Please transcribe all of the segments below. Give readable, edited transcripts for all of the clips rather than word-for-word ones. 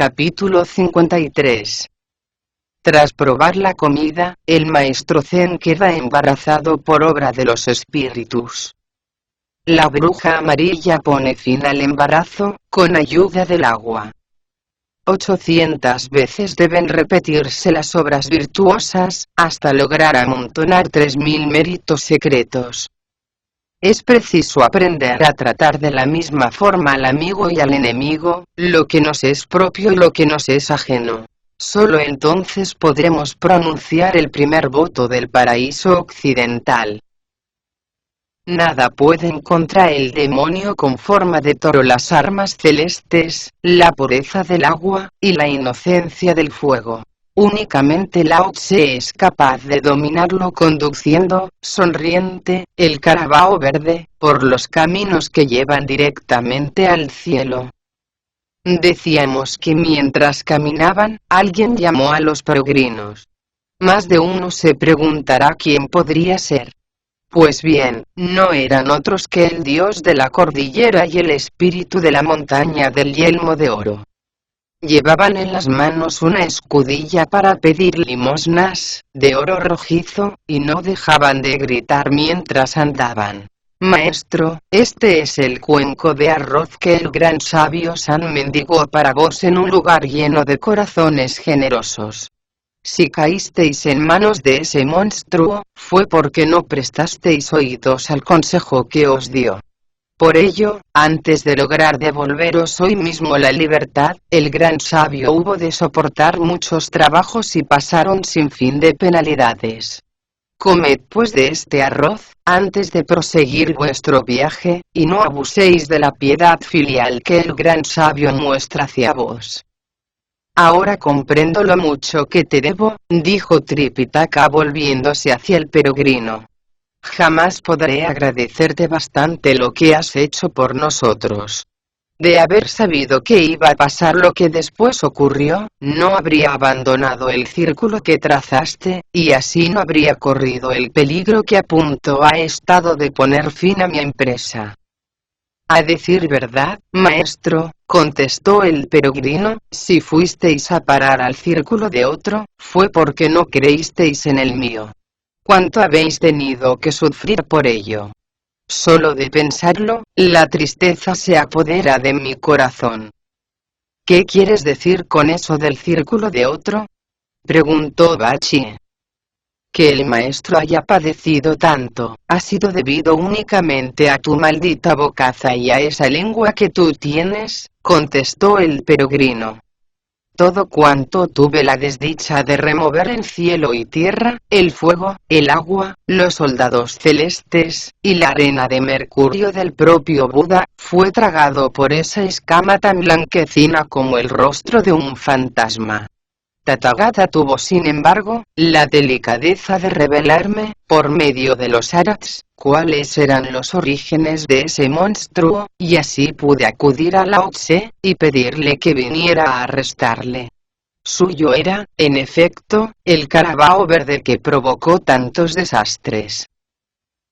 Capítulo 53. Tras probar la comida, el maestro Zen queda embarazado por obra de los espíritus. La bruja amarilla pone fin al embarazo, con ayuda del agua. 800 veces deben repetirse las obras virtuosas, hasta lograr amontonar 3000 méritos secretos. Es preciso aprender a tratar de la misma forma al amigo y al enemigo, lo que nos es propio y lo que nos es ajeno. Solo entonces podremos pronunciar el primer voto del paraíso occidental. Nada pueden contra el demonio con forma de toro las armas celestes, la pureza del agua, y la inocencia del fuego. Únicamente Lao Tse es capaz de dominarlo conduciendo, sonriente, el carabao verde, por los caminos que llevan directamente al cielo. Decíamos que mientras caminaban, alguien llamó a los peregrinos. Más de uno se preguntará quién podría ser. Pues bien, no eran otros que el dios de la cordillera y el espíritu de la montaña del yelmo de oro. Llevaban en las manos una escudilla para pedir limosnas, de oro rojizo, y no dejaban de gritar mientras andaban. Maestro, este es el cuenco de arroz que el gran sabio San mendigó para vos en un lugar lleno de corazones generosos. Si caísteis en manos de ese monstruo, fue porque no prestasteis oídos al consejo que os dio. Por ello, antes de lograr devolveros hoy mismo la libertad, el gran sabio hubo de soportar muchos trabajos y pasaron sin fin de penalidades. Comed pues de este arroz, antes de proseguir vuestro viaje, y no abuséis de la piedad filial que el gran sabio muestra hacia vos. Ahora comprendo lo mucho que te debo, dijo Tripitaka volviéndose hacia el peregrino. Jamás podré agradecerte bastante lo que has hecho por nosotros. De haber sabido que iba a pasar lo que después ocurrió, no habría abandonado el círculo que trazaste, y así no habría corrido el peligro que a punto ha estado de poner fin a mi empresa. A decir verdad, maestro, contestó el peregrino, si fuisteis a parar al círculo de otro, fue porque no creísteis en el mío. ¿Cuánto habéis tenido que sufrir por ello? Solo de pensarlo, la tristeza se apodera de mi corazón. ¿Qué quieres decir con eso del círculo de otro? Preguntó Bachie. Que el maestro haya padecido tanto, ha sido debido únicamente a tu maldita bocaza y a esa lengua que tú tienes, contestó el peregrino. Todo cuanto tuve la desdicha de remover en cielo y tierra, el fuego, el agua, los soldados celestes, y la arena de mercurio del propio Buda, fue tragado por esa escama tan blanquecina como el rostro de un fantasma. Tathagata tuvo sin embargo, la delicadeza de revelarme, por medio de los arats, cuáles eran los orígenes de ese monstruo, y así pude acudir a Lao Tse, y pedirle que viniera a arrestarle. Suyo era, en efecto, el carabao verde que provocó tantos desastres.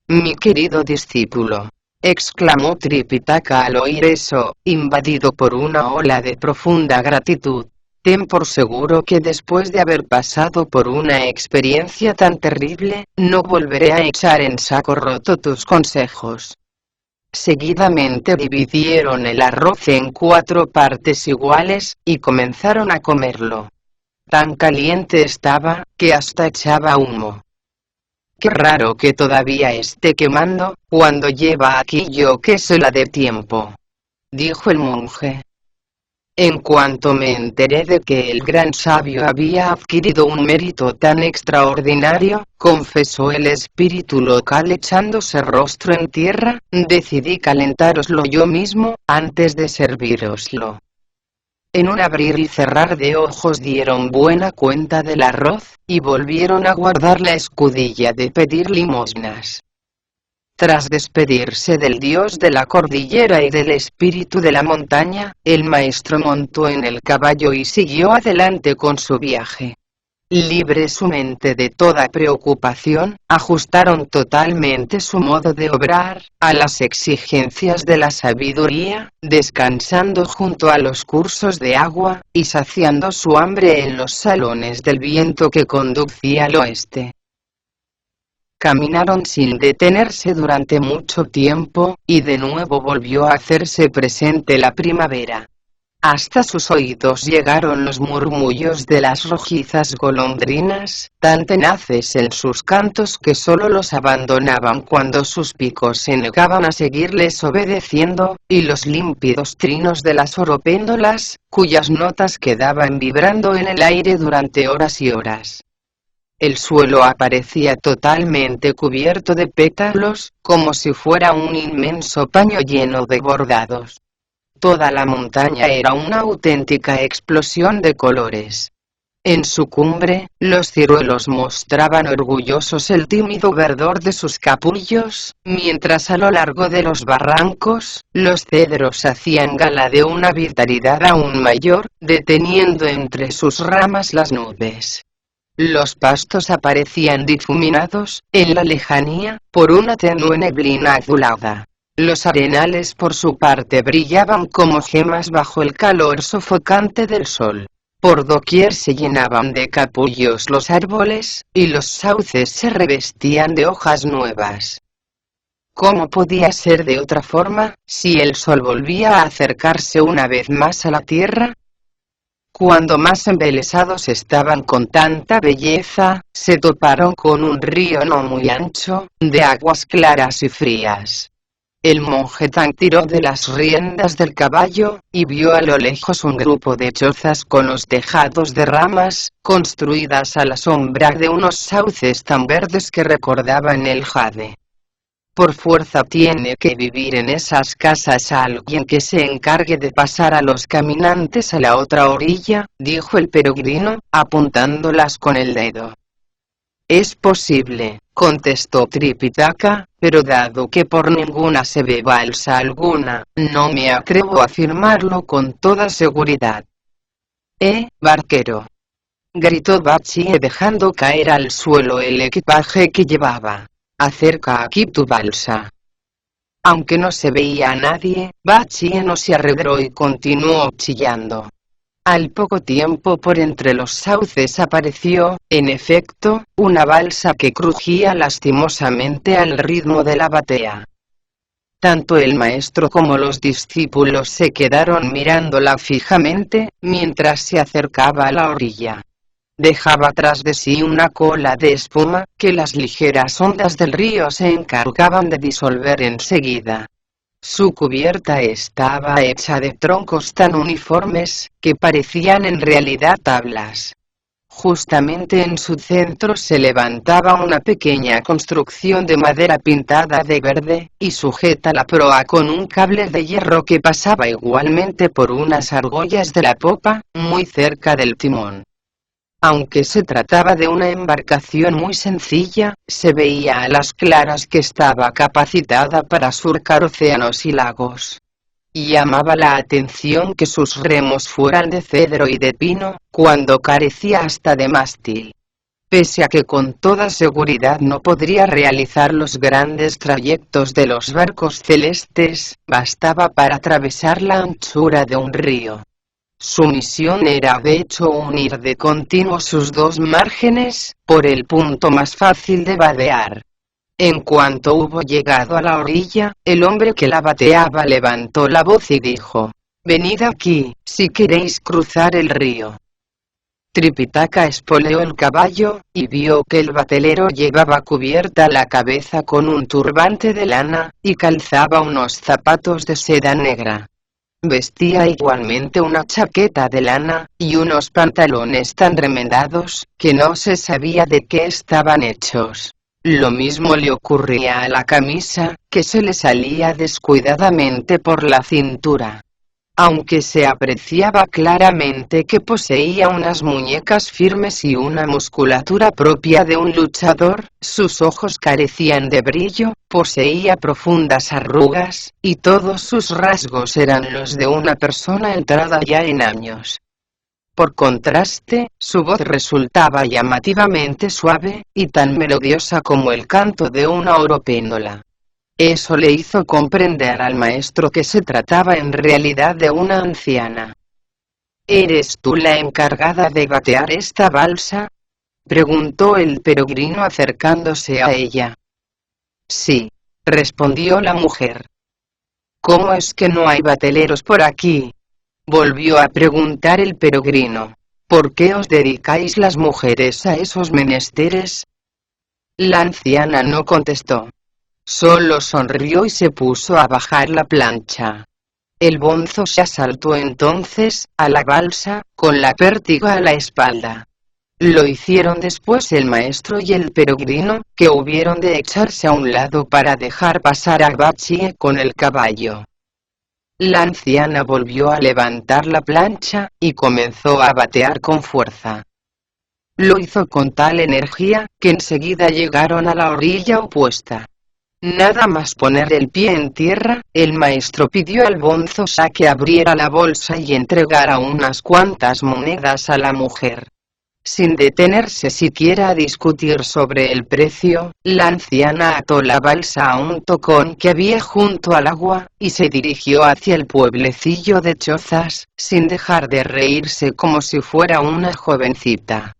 Mi querido discípulo, exclamó Tripitaka al oír eso, invadido por una ola de profunda gratitud. Ten por seguro que después de haber pasado por una experiencia tan terrible, no volveré a echar en saco roto tus consejos. Seguidamente dividieron el arroz en 4 partes iguales, y comenzaron a comerlo. Tan caliente estaba, que hasta echaba humo. Qué raro que todavía esté quemando, cuando lleva aquí yo que sé la de tiempo, dijo el monje. En cuanto me enteré de que el gran sabio había adquirido un mérito tan extraordinario, confesó el espíritu local echándose rostro en tierra, decidí calentároslo yo mismo, antes de servíroslo. En un abrir y cerrar de ojos dieron buena cuenta del arroz, y volvieron a guardar la escudilla de pedir limosnas. Tras despedirse del dios de la cordillera y del espíritu de la montaña, el maestro montó en el caballo y siguió adelante con su viaje. Libre su mente de toda preocupación, ajustaron totalmente su modo de obrar a las exigencias de la sabiduría, descansando junto a los cursos de agua, y saciando su hambre en los salones del viento que conducía al oeste. Caminaron sin detenerse durante mucho tiempo, y de nuevo volvió a hacerse presente la primavera. Hasta sus oídos llegaron los murmullos de las rojizas golondrinas, tan tenaces en sus cantos que solo los abandonaban cuando sus picos se negaban a seguirles obedeciendo, y los límpidos trinos de las oropéndolas, cuyas notas quedaban vibrando en el aire durante horas y horas. El suelo aparecía totalmente cubierto de pétalos, como si fuera un inmenso paño lleno de bordados. Toda la montaña era una auténtica explosión de colores. En su cumbre, los ciruelos mostraban orgullosos el tímido verdor de sus capullos, mientras a lo largo de los barrancos, los cedros hacían gala de una vitalidad aún mayor, deteniendo entre sus ramas las nubes. Los pastos aparecían difuminados, en la lejanía, por una tenue neblina azulada. Los arenales por su parte brillaban como gemas bajo el calor sofocante del sol. Por doquier se llenaban de capullos los árboles, y los sauces se revestían de hojas nuevas. ¿Cómo podía ser de otra forma, si el sol volvía a acercarse una vez más a la tierra? Cuando más embelesados estaban con tanta belleza, se toparon con un río no muy ancho, de aguas claras y frías. El monje Tang tiró de las riendas del caballo, y vio a lo lejos un grupo de chozas con los tejados de ramas, construidas a la sombra de unos sauces tan verdes que recordaban el jade. Por fuerza tiene que vivir en esas casas alguien que se encargue de pasar a los caminantes a la otra orilla, dijo el peregrino, apuntándolas con el dedo. Es posible, contestó Tripitaka, pero dado que por ninguna se ve balsa alguna, no me atrevo a afirmarlo con toda seguridad. Barquero, gritó Bachie dejando caer al suelo el equipaje que llevaba. Acerca aquí tu balsa. Aunque no se veía a nadie, Bachie no se arregló y continuó chillando. Al poco tiempo por entre los sauces apareció, en efecto, una balsa que crujía lastimosamente al ritmo de la batea. Tanto el maestro como los discípulos se quedaron mirándola fijamente, mientras se acercaba a la orilla. Dejaba tras de sí una cola de espuma, que las ligeras ondas del río se encargaban de disolver enseguida. Su cubierta estaba hecha de troncos tan uniformes, que parecían en realidad tablas. Justamente en su centro se levantaba una pequeña construcción de madera pintada de verde, y sujeta la proa con un cable de hierro que pasaba igualmente por unas argollas de la popa, muy cerca del timón. Aunque se trataba de una embarcación muy sencilla, se veía a las claras que estaba capacitada para surcar océanos y lagos. Llamaba la atención que sus remos fueran de cedro y de pino, cuando carecía hasta de mástil. Pese a que con toda seguridad no podría realizar los grandes trayectos de los barcos celestes, bastaba para atravesar la anchura de un río. Su misión era de hecho unir de continuo sus dos márgenes, por el punto más fácil de vadear. En cuanto hubo llegado a la orilla, el hombre que la bateaba levantó la voz y dijo: «Venid aquí, si queréis cruzar el río». Tripitaka espoleó el caballo, y vio que el batelero llevaba cubierta la cabeza con un turbante de lana, y calzaba unos zapatos de seda negra. Vestía igualmente una chaqueta de lana, y unos pantalones tan remendados, que no se sabía de qué estaban hechos. Lo mismo le ocurría a la camisa, que se le salía descuidadamente por la cintura. Aunque se apreciaba claramente que poseía unas muñecas firmes y una musculatura propia de un luchador, sus ojos carecían de brillo, poseía profundas arrugas, y todos sus rasgos eran los de una persona entrada ya en años. Por contraste, su voz resultaba llamativamente suave, y tan melodiosa como el canto de una oropéndola. Eso le hizo comprender al maestro que se trataba en realidad de una anciana. ¿Eres tú la encargada de batear esta balsa?, preguntó el peregrino acercándose a ella. Sí, respondió la mujer. ¿Cómo es que no hay bateleros por aquí?, volvió a preguntar el peregrino. ¿Por qué os dedicáis las mujeres a esos menesteres? La anciana no contestó. Solo sonrió y se puso a bajar la plancha. El bonzo se saltó entonces a la balsa, con la pértiga a la espalda. Lo hicieron después el maestro y el peregrino, que hubieron de echarse a un lado para dejar pasar a Bachie con el caballo. La anciana volvió a levantar la plancha, y comenzó a batear con fuerza. Lo hizo con tal energía, que enseguida llegaron a la orilla opuesta. Nada más poner el pie en tierra, el maestro pidió al bonzo que abriera la bolsa y entregara unas cuantas monedas a la mujer. Sin detenerse siquiera a discutir sobre el precio, la anciana ató la balsa a un tocón que había junto al agua, y se dirigió hacia el pueblecillo de Chozas, sin dejar de reírse como si fuera una jovencita.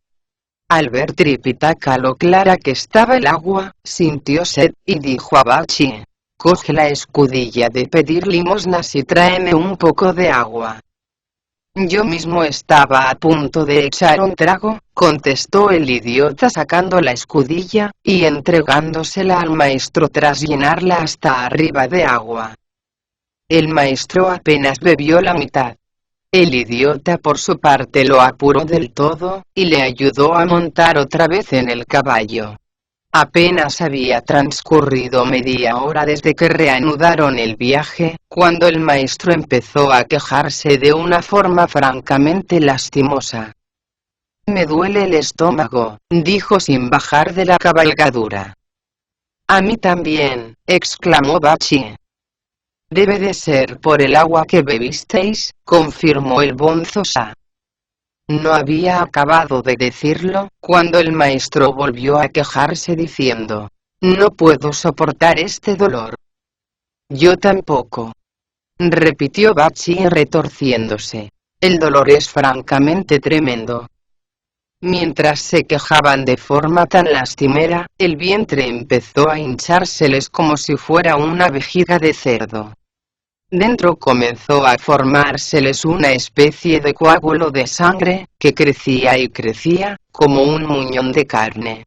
Al ver Tripitaka lo clara que estaba el agua, sintió sed, y dijo a Bachie: «Coge la escudilla de pedir limosnas y tráeme un poco de agua». «Yo mismo estaba a punto de echar un trago», contestó el idiota sacando la escudilla, y entregándosela al maestro tras llenarla hasta arriba de agua. El maestro apenas bebió la mitad. El idiota por su parte lo apuró del todo, y le ayudó a montar otra vez en el caballo. Apenas había transcurrido media hora desde que reanudaron el viaje, cuando el maestro empezó a quejarse de una forma francamente lastimosa. «Me duele el estómago», dijo sin bajar de la cabalgadura. «A mí también», exclamó Bachie. «Debe de ser por el agua que bebisteis», confirmó el bonzo. No había acabado de decirlo, cuando el maestro volvió a quejarse diciendo: «No puedo soportar este dolor». «Yo tampoco», repitió Bachie retorciéndose. «El dolor es francamente tremendo». Mientras se quejaban de forma tan lastimera, el vientre empezó a hinchárseles como si fuera una vejiga de cerdo. Dentro comenzó a formárseles una especie de coágulo de sangre, que crecía y crecía, como un muñón de carne.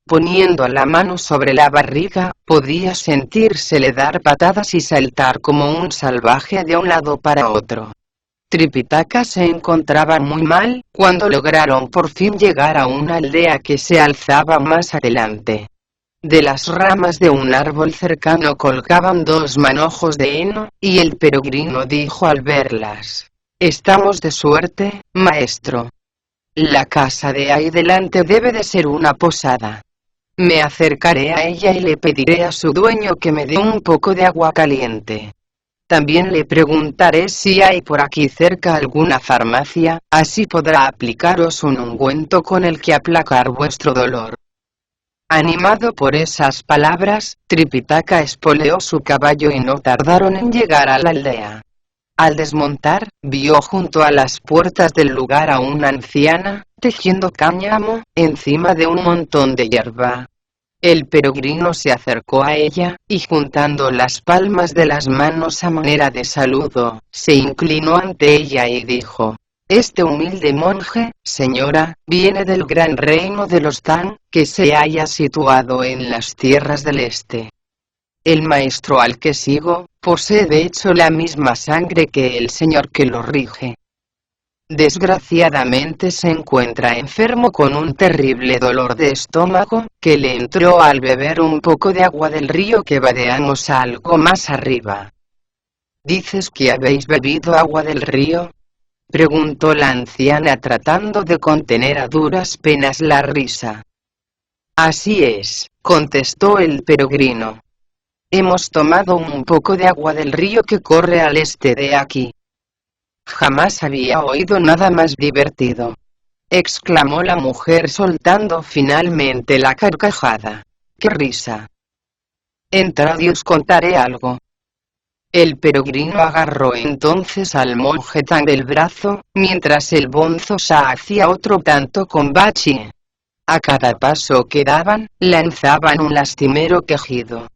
Poniendo la mano sobre la barriga, podía sentírsele dar patadas y saltar como un salvaje de un lado para otro. Tripitaka se encontraba muy mal, cuando lograron por fin llegar a una aldea que se alzaba más adelante. De las ramas de un árbol cercano colgaban dos manojos de heno, y el peregrino dijo al verlas: «Estamos de suerte, maestro. La casa de ahí delante debe de ser una posada. Me acercaré a ella y le pediré a su dueño que me dé un poco de agua caliente. También le preguntaré si hay por aquí cerca alguna farmacia, así podrá aplicaros un ungüento con el que aplacar vuestro dolor». Animado por esas palabras, Tripitaka espoleó su caballo y no tardaron en llegar a la aldea. Al desmontar, vio junto a las puertas del lugar a una anciana, tejiendo cáñamo, encima de un montón de hierba. El peregrino se acercó a ella, y juntando las palmas de las manos a manera de saludo, se inclinó ante ella y dijo: «Este humilde monje, señora, viene del gran reino de los Tan, que se halla situado en las tierras del este. El maestro al que sigo, posee de hecho la misma sangre que el señor que lo rige. Desgraciadamente se encuentra enfermo con un terrible dolor de estómago, que le entró al beber un poco de agua del río que vadeamos algo más arriba». «¿Dices que habéis bebido agua del río?», preguntó la anciana tratando de contener a duras penas la risa. «Así es», contestó el peregrino. «Hemos tomado un poco de agua del río que corre al este de aquí». Jamás había oído nada más divertido, exclamó la mujer soltando finalmente la carcajada. ¡Qué risa! Entrad y os contaré algo. El peregrino agarró entonces al monje Tang del brazo, mientras el bonzo Sha hacía otro tanto con Bachie. A cada paso que daban, lanzaban un lastimero quejido.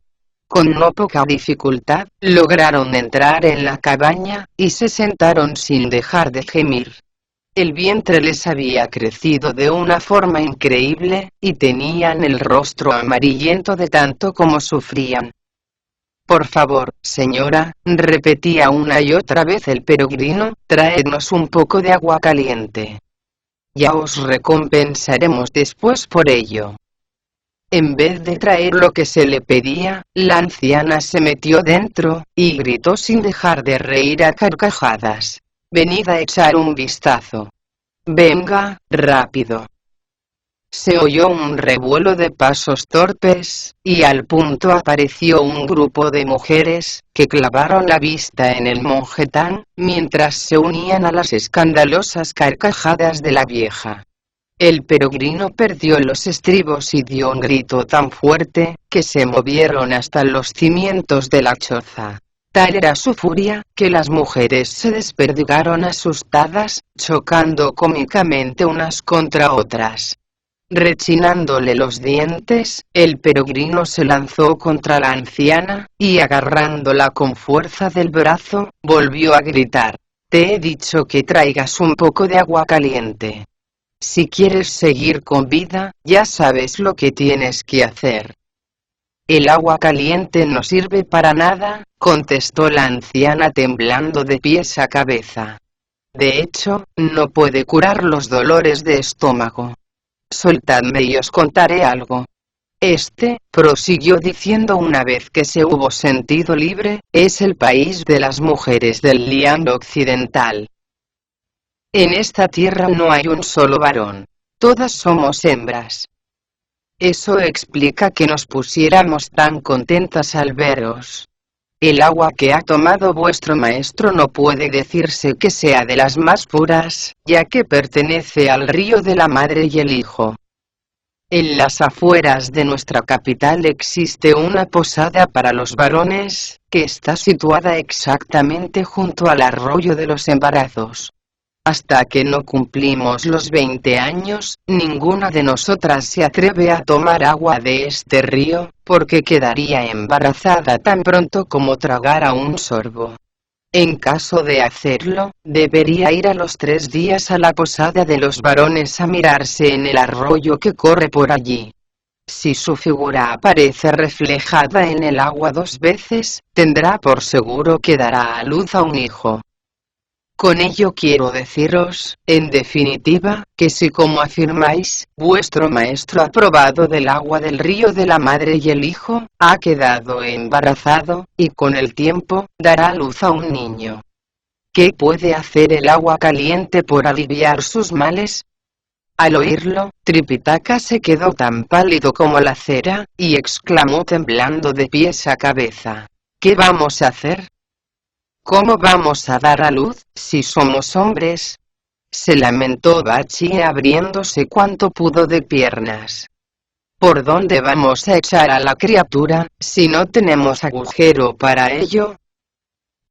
Con no poca dificultad, lograron entrar en la cabaña, y se sentaron sin dejar de gemir. El vientre les había crecido de una forma increíble, y tenían el rostro amarillento de tanto como sufrían. Por favor, señora, repetía una y otra vez el peregrino, traednos un poco de agua caliente. Ya os recompensaremos después por ello. En vez de traer lo que se le pedía, la anciana se metió dentro, y gritó sin dejar de reír a carcajadas. Venid a echar un vistazo. Venga, rápido. Se oyó un revuelo de pasos torpes, y al punto apareció un grupo de mujeres, que clavaron la vista en el monje Tang, mientras se unían a las escandalosas carcajadas de la vieja. El peregrino perdió los estribos y dio un grito tan fuerte, que se movieron hasta los cimientos de la choza. Tal era su furia, que las mujeres se desperdigaron asustadas, chocando cómicamente unas contra otras. Rechinándole los dientes, el peregrino se lanzó contra la anciana, y agarrándola con fuerza del brazo, volvió a gritar. Te he dicho que traigas un poco de agua caliente. Si quieres seguir con vida, ya sabes lo que tienes que hacer. El agua caliente no sirve para nada, contestó la anciana temblando de pies a cabeza. De hecho, no puede curar los dolores de estómago. Soltadme y os contaré algo. Prosiguió diciendo una vez que se hubo sentido libre, es el país de las mujeres del Liang occidental. En esta tierra no hay un solo varón. Todas somos hembras. Eso explica que nos pusiéramos tan contentas al veros. El agua que ha tomado vuestro maestro no puede decirse que sea de las más puras, ya que pertenece al río de la madre y el hijo. En las afueras de nuestra capital existe una posada para los varones, que está situada exactamente junto al arroyo de los embarazos. Hasta que no cumplimos los 20 años, ninguna de nosotras se atreve a tomar agua de este río, porque quedaría embarazada tan pronto como tragara un sorbo. En caso de hacerlo, debería ir a los 3 días a la posada de los varones a mirarse en el arroyo que corre por allí. Si su figura aparece reflejada en el agua 2 veces, tendrá por seguro que dará a luz a un hijo. Con ello quiero deciros, en definitiva, que si como afirmáis, vuestro maestro ha probado del agua del río de la madre y el hijo, ha quedado embarazado, y con el tiempo, dará luz a un niño. ¿Qué puede hacer el agua caliente por aliviar sus males? Al oírlo, Tripitaka se quedó tan pálido como la cera, y exclamó temblando de pies a cabeza. ¿Qué vamos a hacer? ¿Cómo vamos a dar a luz, si somos hombres? Se lamentó Bachie abriéndose cuanto pudo de piernas. ¿Por dónde vamos a echar a la criatura, si no tenemos agujero para ello?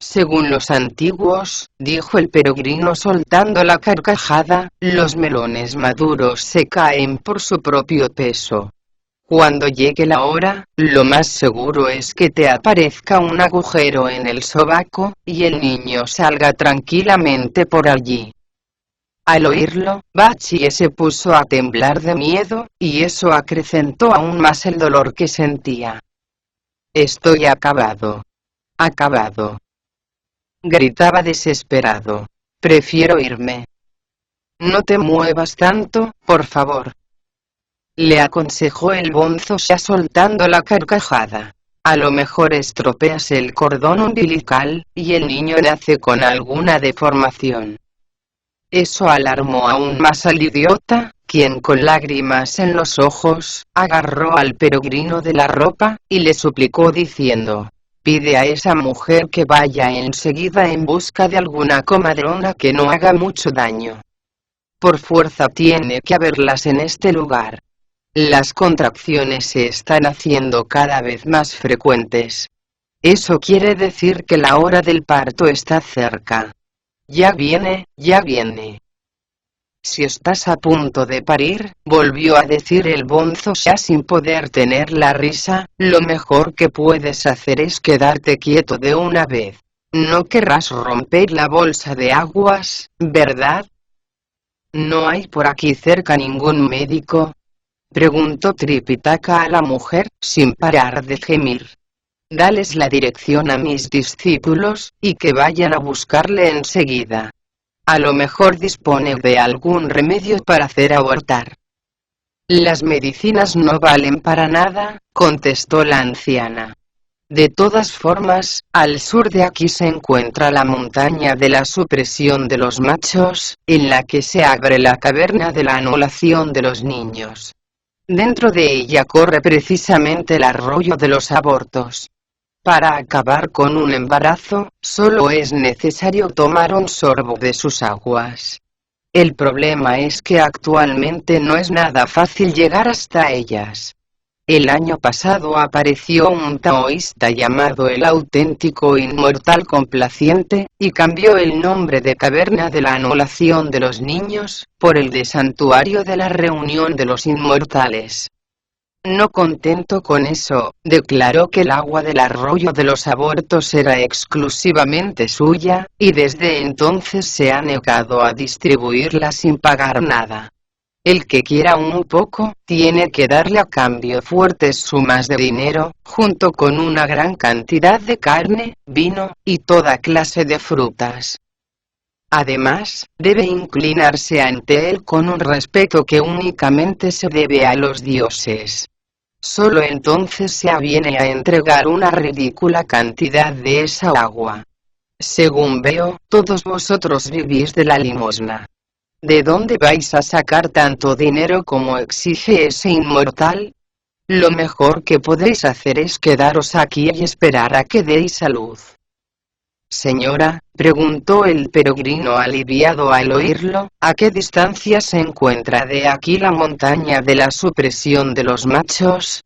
Según los antiguos, dijo el peregrino soltando la carcajada, los melones maduros se caen por su propio peso. Cuando llegue la hora, lo más seguro es que te aparezca un agujero en el sobaco, y el niño salga tranquilamente por allí. Al oírlo, Bachie se puso a temblar de miedo, y eso acrecentó aún más el dolor que sentía. Estoy acabado. Acabado. Gritaba desesperado. Prefiero irme. No te muevas tanto, por favor. Le aconsejó el bonzo ya soltando la carcajada. A lo mejor estropeas el cordón umbilical, y el niño nace con alguna deformación. Eso alarmó aún más al idiota, quien con lágrimas en los ojos, agarró al peregrino de la ropa, y le suplicó diciendo: Pide a esa mujer que vaya enseguida en busca de alguna comadrona que no haga mucho daño. Por fuerza tiene que haberlas en este lugar. Las contracciones se están haciendo cada vez más frecuentes. Eso quiere decir que la hora del parto está cerca. Ya viene, ya viene. Si estás a punto de parir, volvió a decir el bonzo ya sin poder tener la risa, lo mejor que puedes hacer es quedarte quieto de una vez. No querrás romper la bolsa de aguas, ¿verdad? ¿No hay por aquí cerca ningún médico?, preguntó Tripitaka a la mujer, sin parar de gemir. Dales la dirección a mis discípulos, y que vayan a buscarle enseguida. A lo mejor dispone de algún remedio para hacer abortar. Las medicinas no valen para nada, contestó la anciana. De todas formas, al sur de aquí se encuentra la montaña de la supresión de los machos, en la que se abre la caverna de la anulación de los niños. Dentro de ella corre precisamente el arroyo de los abortos. Para acabar con un embarazo, solo es necesario tomar un sorbo de sus aguas. El problema es que actualmente no es nada fácil llegar hasta ellas. El año pasado apareció un taoísta llamado el auténtico inmortal complaciente, y cambió el nombre de caverna de la anulación de los niños, por el de santuario de la reunión de los inmortales. No contento con eso, declaró que el agua del arroyo de los abortos era exclusivamente suya, y desde entonces se ha negado a distribuirla sin pagar nada. El que quiera un poco, tiene que darle a cambio fuertes sumas de dinero, junto con una gran cantidad de carne, vino, y toda clase de frutas. Además, debe inclinarse ante él con un respeto que únicamente se debe a los dioses. Solo entonces se aviene a entregar una ridícula cantidad de esa agua. Según veo, todos vosotros vivís de la limosna. ¿De dónde vais a sacar tanto dinero como exige ese inmortal? Lo mejor que podéis hacer es quedaros aquí y esperar a que deis a luz. Señora, preguntó el peregrino aliviado al oírlo, ¿a qué distancia se encuentra de aquí la montaña de la supresión de los machos?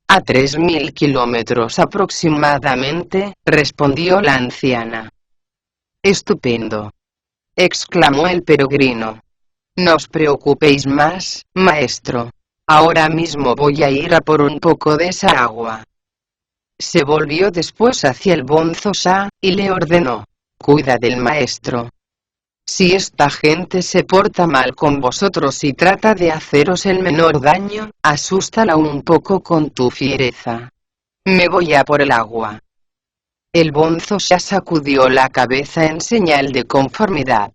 A 3000 kilómetros aproximadamente, respondió la anciana. Estupendo, exclamó el peregrino. No os preocupéis más, maestro. Ahora mismo voy a ir a por un poco de esa agua. Se volvió después hacia el bonzo Sha, y le ordenó: cuida del maestro. Si esta gente se porta mal con vosotros y trata de haceros el menor daño, asústala un poco con tu fiereza. Me voy a por el agua. El bonzo Sha sacudió la cabeza en señal de conformidad.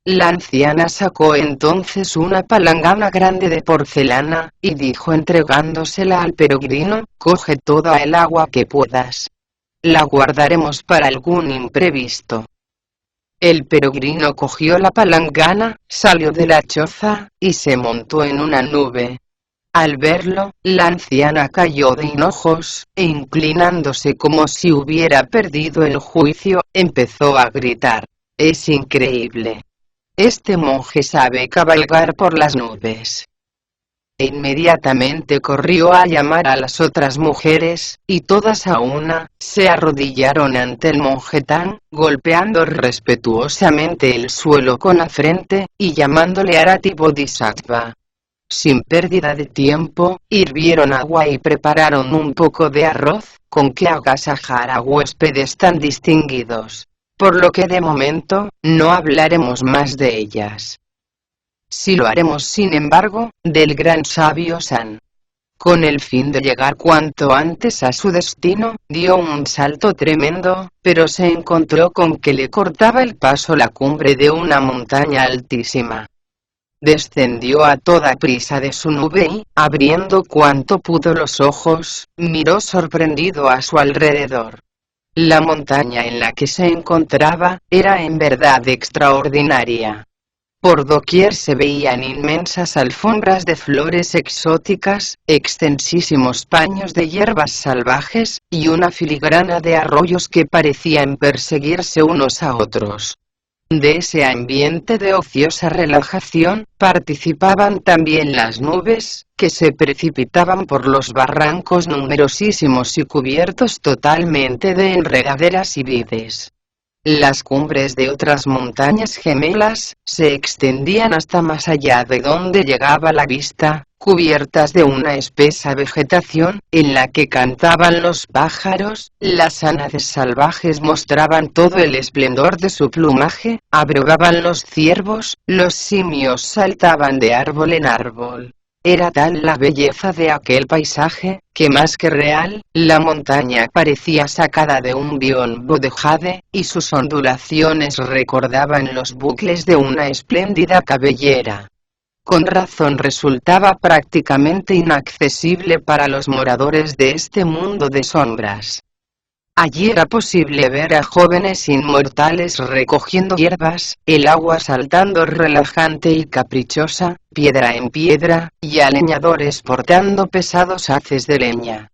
La anciana sacó entonces una palangana grande de porcelana, y dijo entregándosela al peregrino: coge toda el agua que puedas. La guardaremos para algún imprevisto. El peregrino cogió la palangana, salió de la choza, y se montó en una nube. Al verlo, la anciana cayó de hinojos, e inclinándose como si hubiera perdido el juicio, empezó a gritar: «Es increíble. Este monje sabe cabalgar por las nubes». E inmediatamente corrió a llamar a las otras mujeres, y todas a una, se arrodillaron ante el monje Tan, golpeando respetuosamente el suelo con la frente, y llamándole Arati Bodhisattva. Sin pérdida de tiempo, hirvieron agua y prepararon un poco de arroz, con que agasajar a huéspedes tan distinguidos. Por lo que de momento, no hablaremos más de ellas. Sí lo haremos sin embargo, del gran sabio San. Con el fin de llegar cuanto antes a su destino, dio un salto tremendo, pero se encontró con que le cortaba el paso la cumbre de una montaña altísima. Descendió a toda prisa de su nube y, abriendo cuanto pudo los ojos, miró sorprendido a su alrededor. La montaña en la que se encontraba, era en verdad extraordinaria. Por doquier se veían inmensas alfombras de flores exóticas, extensísimos paños de hierbas salvajes, y una filigrana de arroyos que parecían perseguirse unos a otros. De ese ambiente de ociosa relajación, participaban también las nubes, que se precipitaban por los barrancos numerosísimos y cubiertos totalmente de enredaderas y vides. Las cumbres de otras montañas gemelas, se extendían hasta más allá de donde llegaba la vista, cubiertas de una espesa vegetación, en la que cantaban los pájaros, las ánades salvajes mostraban todo el esplendor de su plumaje, abrogaban los ciervos, los simios saltaban de árbol en árbol. Era tal la belleza de aquel paisaje, que más que real, la montaña parecía sacada de un biombo de jade, y sus ondulaciones recordaban los bucles de una espléndida cabellera. Con razón resultaba prácticamente inaccesible para los moradores de este mundo de sombras. Allí era posible ver a jóvenes inmortales recogiendo hierbas, el agua saltando relajante y caprichosa, piedra en piedra, y a leñadores portando pesados haces de leña.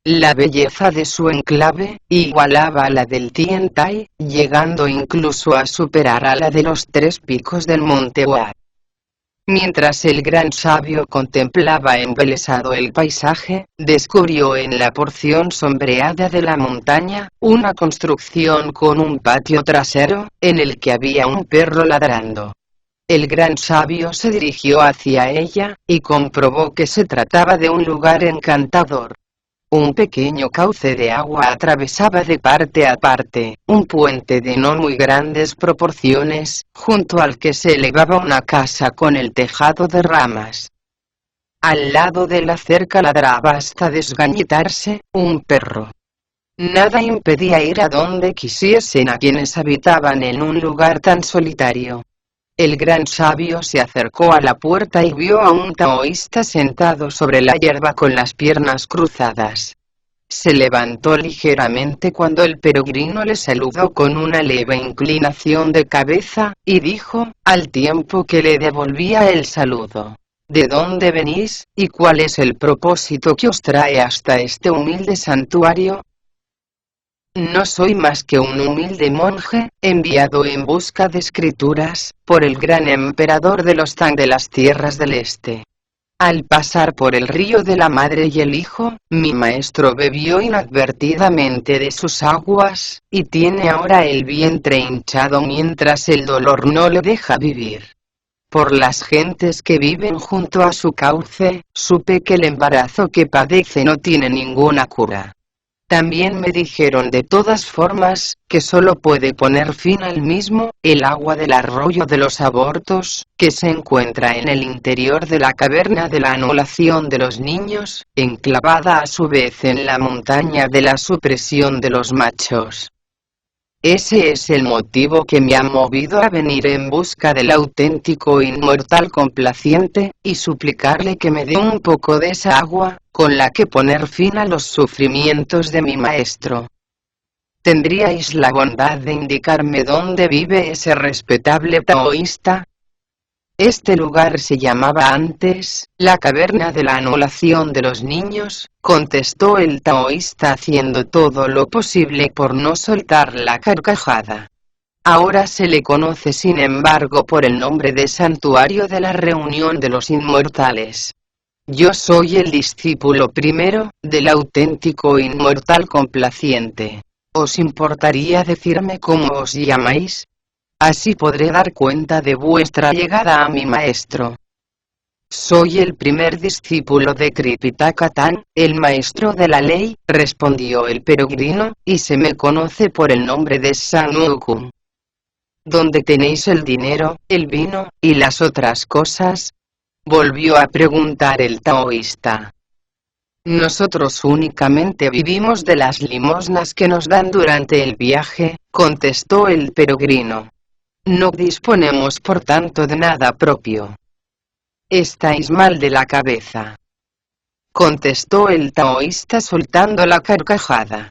La belleza de su enclave igualaba a la del Tiantai, llegando incluso a superar a la de los 3 picos del monte Huat. Mientras el gran sabio contemplaba embelesado el paisaje, descubrió en la porción sombreada de la montaña, una construcción con un patio trasero, en el que había un perro ladrando. El gran sabio se dirigió hacia ella, y comprobó que se trataba de un lugar encantador. Un pequeño cauce de agua atravesaba de parte a parte un puente de no muy grandes proporciones, junto al que se elevaba una casa con el tejado de ramas. Al lado de la cerca ladraba hasta desgañitarse un perro. Nada impedía ir a donde quisiesen a quienes habitaban en un lugar tan solitario. El gran sabio se acercó a la puerta y vio a un taoísta sentado sobre la hierba con las piernas cruzadas. Se levantó ligeramente cuando el peregrino le saludó con una leve inclinación de cabeza, y dijo, al tiempo que le devolvía el saludo: ¿De dónde venís, y cuál es el propósito que os trae hasta este humilde santuario? No soy más que un humilde monje, enviado en busca de escrituras, por el gran emperador de los Tang de las tierras del este. Al pasar por el río de la madre y el hijo, mi maestro bebió inadvertidamente de sus aguas, y tiene ahora el vientre hinchado mientras el dolor no le deja vivir. Por las gentes que viven junto a su cauce, supe que el embarazo que padece no tiene ninguna cura. También me dijeron de todas formas, que solo puede poner fin al mismo, el agua del arroyo de los abortos, que se encuentra en el interior de la caverna de la anulación de los niños, enclavada a su vez en la montaña de la supresión de los machos. Ese es el motivo que me ha movido a venir en busca del auténtico inmortal complaciente, y suplicarle que me dé un poco de esa agua, con la que poner fin a los sufrimientos de mi maestro. ¿Tendríais la bondad de indicarme dónde vive ese respetable taoísta? Este lugar se llamaba antes, la caverna de la anulación de los niños, contestó el taoísta haciendo todo lo posible por no soltar la carcajada. Ahora se le conoce sin embargo por el nombre de Santuario de la Reunión de los Inmortales. Yo soy el discípulo primero, del auténtico inmortal complaciente. ¿Os importaría decirme cómo os llamáis? Así podré dar cuenta de vuestra llegada a mi maestro. Soy el primer discípulo de Tripitaka Tan, el maestro de la ley, respondió el peregrino, y se me conoce por el nombre de San Wukong. ¿Dónde tenéis el dinero, el vino, y las otras cosas? Volvió a preguntar el taoísta. Nosotros únicamente vivimos de las limosnas que nos dan durante el viaje, contestó el peregrino. No disponemos por tanto de nada propio. Estáis mal de la cabeza, contestó el taoísta soltando la carcajada.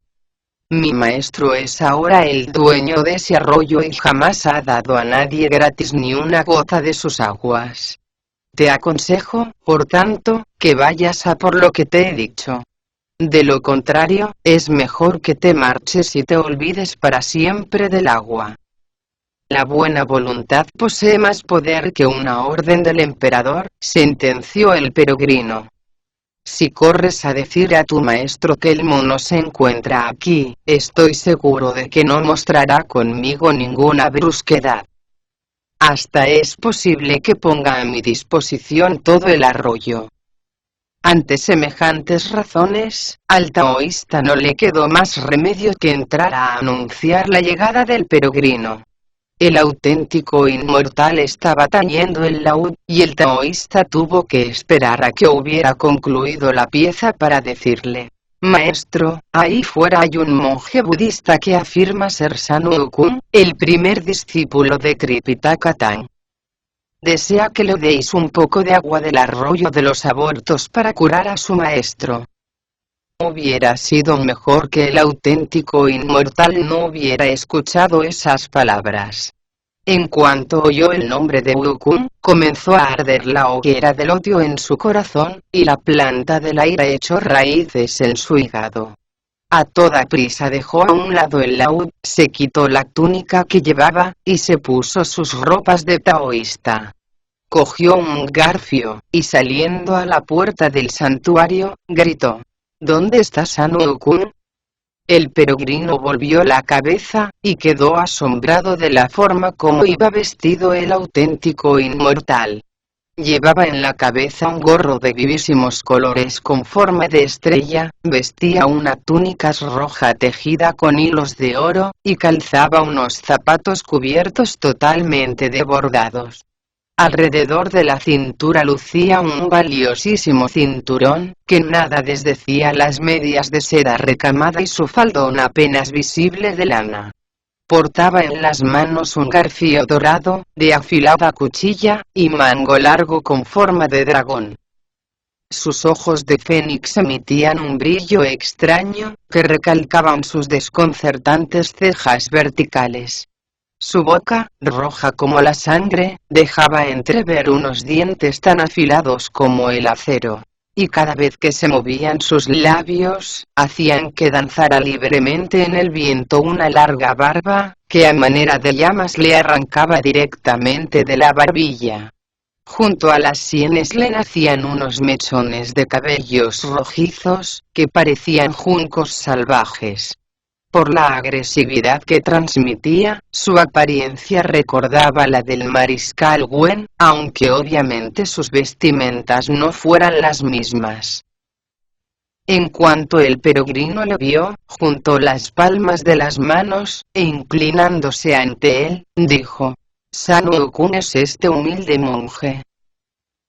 Mi maestro es ahora el dueño de ese arroyo y jamás ha dado a nadie gratis ni una gota de sus aguas. Te aconsejo, por tanto, que vayas a por lo que te he dicho. De lo contrario, es mejor que te marches y te olvides para siempre del agua. La buena voluntad posee más poder que una orden del emperador, sentenció el peregrino. Si corres a decir a tu maestro que el mono se encuentra aquí, estoy seguro de que no mostrará conmigo ninguna brusquedad. Hasta es posible que ponga a mi disposición todo el arroyo. Ante semejantes razones, al taoísta no le quedó más remedio que entrar a anunciar la llegada del peregrino. El auténtico inmortal estaba tañendo el laúd, y el taoísta tuvo que esperar a que hubiera concluido la pieza para decirle: Maestro, ahí fuera hay un monje budista que afirma ser San Wukong, el primer discípulo de Tripitaka Tang. Desea que le deis un poco de agua del arroyo de los abortos para curar a su maestro. Hubiera sido mejor que el auténtico inmortal no hubiera escuchado esas palabras. En cuanto oyó el nombre de Wukong, comenzó a arder la hoguera del odio en su corazón, y la planta de la ira echó raíces en su hígado. A toda prisa dejó a un lado el laúd, se quitó la túnica que llevaba, y se puso sus ropas de taoísta. Cogió un garfio, y saliendo a la puerta del santuario, gritó: ¿Dónde está San Wukong? El peregrino volvió la cabeza, y quedó asombrado de la forma como iba vestido el auténtico inmortal. Llevaba en la cabeza un gorro de vivísimos colores con forma de estrella, vestía una túnica roja tejida con hilos de oro, y calzaba unos zapatos cubiertos totalmente de bordados. Alrededor de la cintura lucía un valiosísimo cinturón, que nada desdecía las medias de seda recamada y su faldón apenas visible de lana. Portaba en las manos un garfio dorado, de afilada cuchilla, y mango largo con forma de dragón. Sus ojos de fénix emitían un brillo extraño, que recalcaban sus desconcertantes cejas verticales. Su boca, roja como la sangre, dejaba entrever unos dientes tan afilados como el acero. Y cada vez que se movían sus labios, hacían que danzara libremente en el viento una larga barba, que a manera de llamas le arrancaba directamente de la barbilla. Junto a las sienes le nacían unos mechones de cabellos rojizos, que parecían juncos salvajes. Por la agresividad que transmitía, su apariencia recordaba la del mariscal Wen, aunque obviamente sus vestimentas no fueran las mismas. En cuanto el peregrino le vio, juntó las palmas de las manos, e inclinándose ante él, dijo: San Wukong es este humilde monje.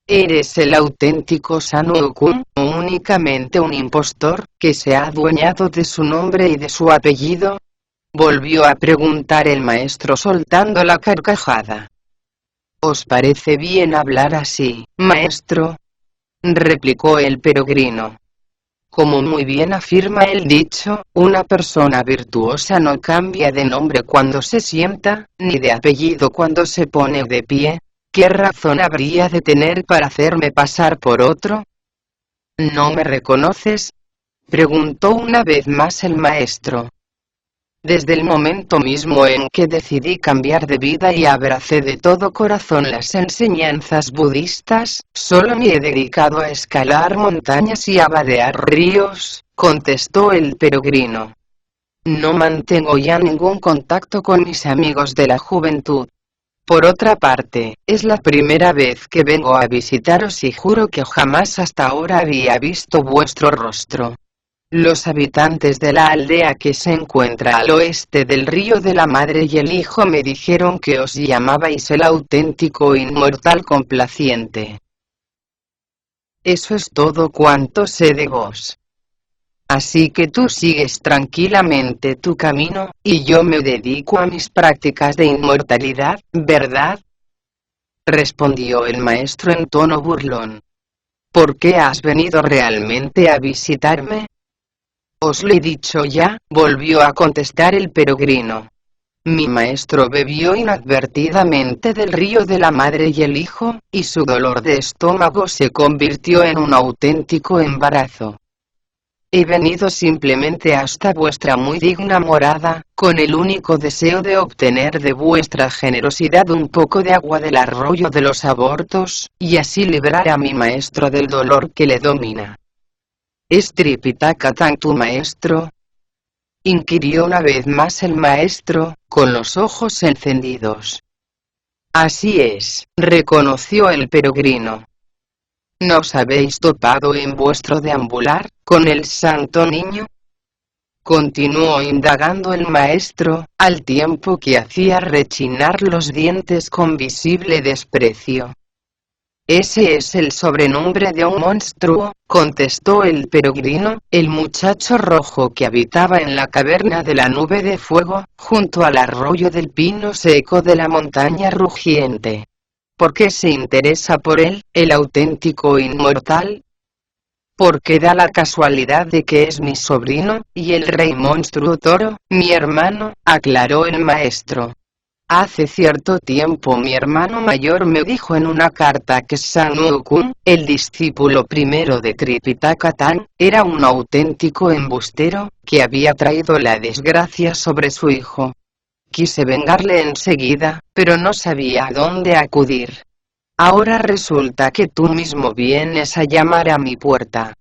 ¿Eres el auténtico San Wukong, o únicamente un impostor, que se ha adueñado de su nombre y de su apellido? Volvió a preguntar el maestro soltando la carcajada. ¿Os parece bien hablar así, maestro? Replicó el peregrino. Como muy bien afirma el dicho, una persona virtuosa no cambia de nombre cuando se sienta, ni de apellido cuando se pone de pie. ¿Qué razón habría de tener para hacerme pasar por otro? ¿No me reconoces?, preguntó una vez más el maestro. Desde el momento mismo en que decidí cambiar de vida y abracé de todo corazón las enseñanzas budistas, solo me he dedicado a escalar montañas y a vadear ríos, contestó el peregrino. No mantengo ya ningún contacto con mis amigos de la juventud. Por otra parte, es la primera vez que vengo a visitaros y juro que jamás hasta ahora había visto vuestro rostro. Los habitantes de la aldea que se encuentra al oeste del río de la Madre y el Hijo me dijeron que os llamabais el auténtico inmortal complaciente. Eso es todo cuanto sé de vos. Así que tú sigues tranquilamente tu camino, y yo me dedico a mis prácticas de inmortalidad, ¿verdad? Respondió el maestro en tono burlón. ¿Por qué has venido realmente a visitarme? Os lo he dicho ya, volvió a contestar el peregrino. Mi maestro bebió inadvertidamente del río de la madre y el hijo, y su dolor de estómago se convirtió en un auténtico embarazo. He venido simplemente hasta vuestra muy digna morada, con el único deseo de obtener de vuestra generosidad un poco de agua del arroyo de los abortos, y así librar a mi maestro del dolor que le domina. ¿Es Tripitaka tu maestro?, inquirió una vez más el maestro, con los ojos encendidos. Así es, reconoció el peregrino. ¿Nos habéis topado en vuestro deambular, con el santo niño?, continuó indagando el maestro, al tiempo que hacía rechinar los dientes con visible desprecio. Ese es el sobrenombre de un monstruo, contestó el peregrino, el muchacho rojo que habitaba en la caverna de la nube de fuego, junto al arroyo del pino seco de la montaña rugiente. ¿Por qué se interesa por él, el auténtico inmortal? Porque da la casualidad de que es mi sobrino, y el rey monstruo toro, mi hermano, aclaró el maestro. Hace cierto tiempo mi hermano mayor me dijo en una carta que Sanwoo-kun, el discípulo primero de Tripitaka-tan, era un auténtico embustero, que había traído la desgracia sobre su hijo. Quise vengarle enseguida, pero no sabía a dónde acudir. Ahora resulta que tú mismo vienes a llamar a mi puerta.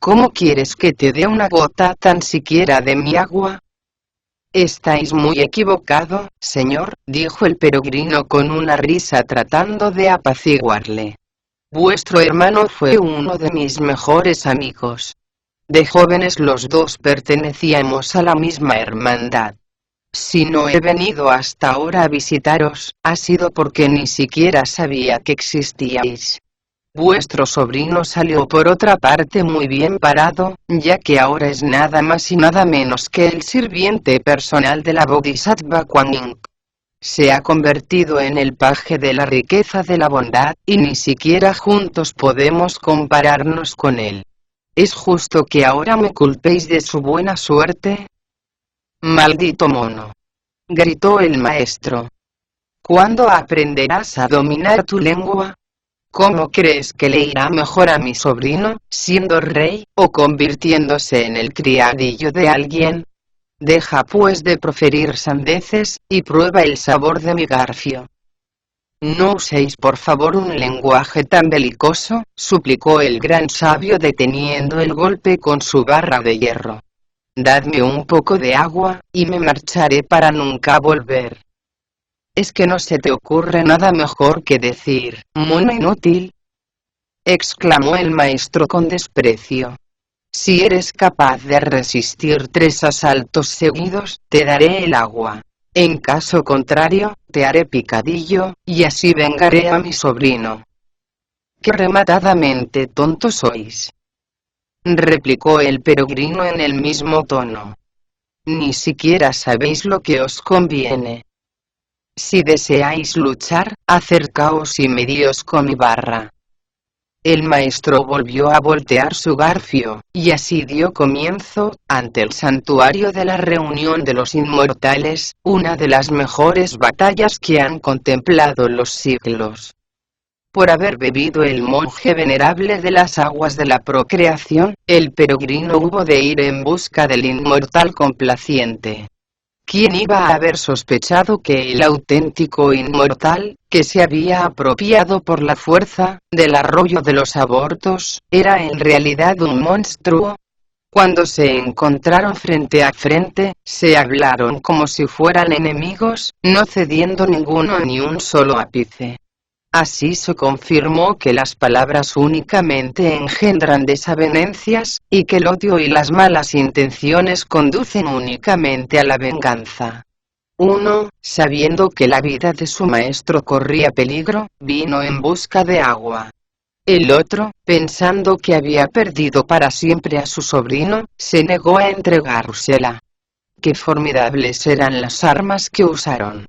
¿Cómo quieres que te dé una gota tan siquiera de mi agua? Estáis muy equivocado, señor, dijo el peregrino con una risa tratando de apaciguarle. Vuestro hermano fue uno de mis mejores amigos. De jóvenes los dos pertenecíamos a la misma hermandad. Si no he venido hasta ahora a visitaros, ha sido porque ni siquiera sabía que existíais. Vuestro sobrino salió por otra parte muy bien parado, ya que ahora es nada más y nada menos que el sirviente personal de la Bodhisattva Kuan Yin. Se ha convertido en el paje de la riqueza de la bondad, y ni siquiera juntos podemos compararnos con él. ¿Es justo que ahora me culpéis de su buena suerte? Maldito mono, gritó el maestro. ¿Cuándo aprenderás a dominar tu lengua? ¿Cómo crees que le irá mejor a mi sobrino, siendo rey, o convirtiéndose en el criadillo de alguien? Deja pues de proferir sandeces, y prueba el sabor de mi garfio. No uséis por favor un lenguaje tan belicoso, suplicó el gran sabio deteniendo el golpe con su barra de hierro. Dadme un poco de agua, y me marcharé para nunca volver. ¿Es que no se te ocurre nada mejor que decir, mono inútil?, exclamó el maestro con desprecio. Si eres capaz de resistir 3 asaltos seguidos, te daré el agua. En caso contrario, te haré picadillo, y así vengaré a mi sobrino. ¡Qué rematadamente tontos sois!, replicó el peregrino en el mismo tono. Ni siquiera sabéis lo que os conviene. Si deseáis luchar, acercaos y medíos con mi barra. El maestro volvió a voltear su garfio, y así dio comienzo, ante el santuario de la reunión de los inmortales, una de las mejores batallas que han contemplado los siglos. Por haber bebido el monje venerable de las aguas de la procreación, el peregrino hubo de ir en busca del inmortal complaciente. ¿Quién iba a haber sospechado que el auténtico inmortal, que se había apropiado por la fuerza, del arroyo de los abortos, era en realidad un monstruo? Cuando se encontraron frente a frente, se hablaron como si fueran enemigos, no cediendo ninguno ni un solo ápice. Así se confirmó que las palabras únicamente engendran desavenencias, y que el odio y las malas intenciones conducen únicamente a la venganza. Uno, sabiendo que la vida de su maestro corría peligro, vino en busca de agua. El otro, pensando que había perdido para siempre a su sobrino, se negó a entregársela. Qué formidables eran las armas que usaron.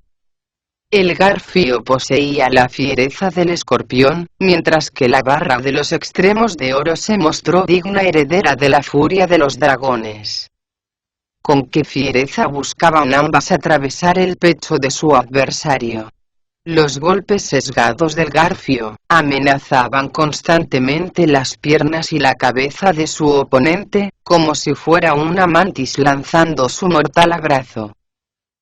El garfio poseía la fiereza del escorpión, mientras que la barra de los extremos de oro se mostró digna heredera de la furia de los dragones. Con qué fiereza buscaban ambas atravesar el pecho de su adversario. Los golpes sesgados del garfio amenazaban constantemente las piernas y la cabeza de su oponente, como si fuera una mantis lanzando su mortal abrazo.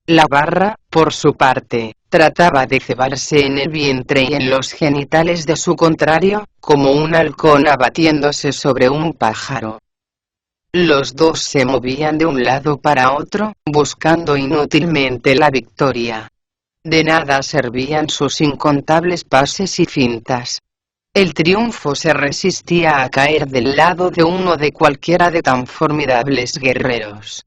La barra, por su parte, trataba de cebarse en el vientre y en los genitales de su contrario, como un halcón abatiéndose sobre un pájaro. Los dos se movían de un lado para otro, buscando inútilmente la victoria. De nada servían sus incontables pases y fintas. El triunfo se resistía a caer del lado de uno de cualquiera de tan formidables guerreros.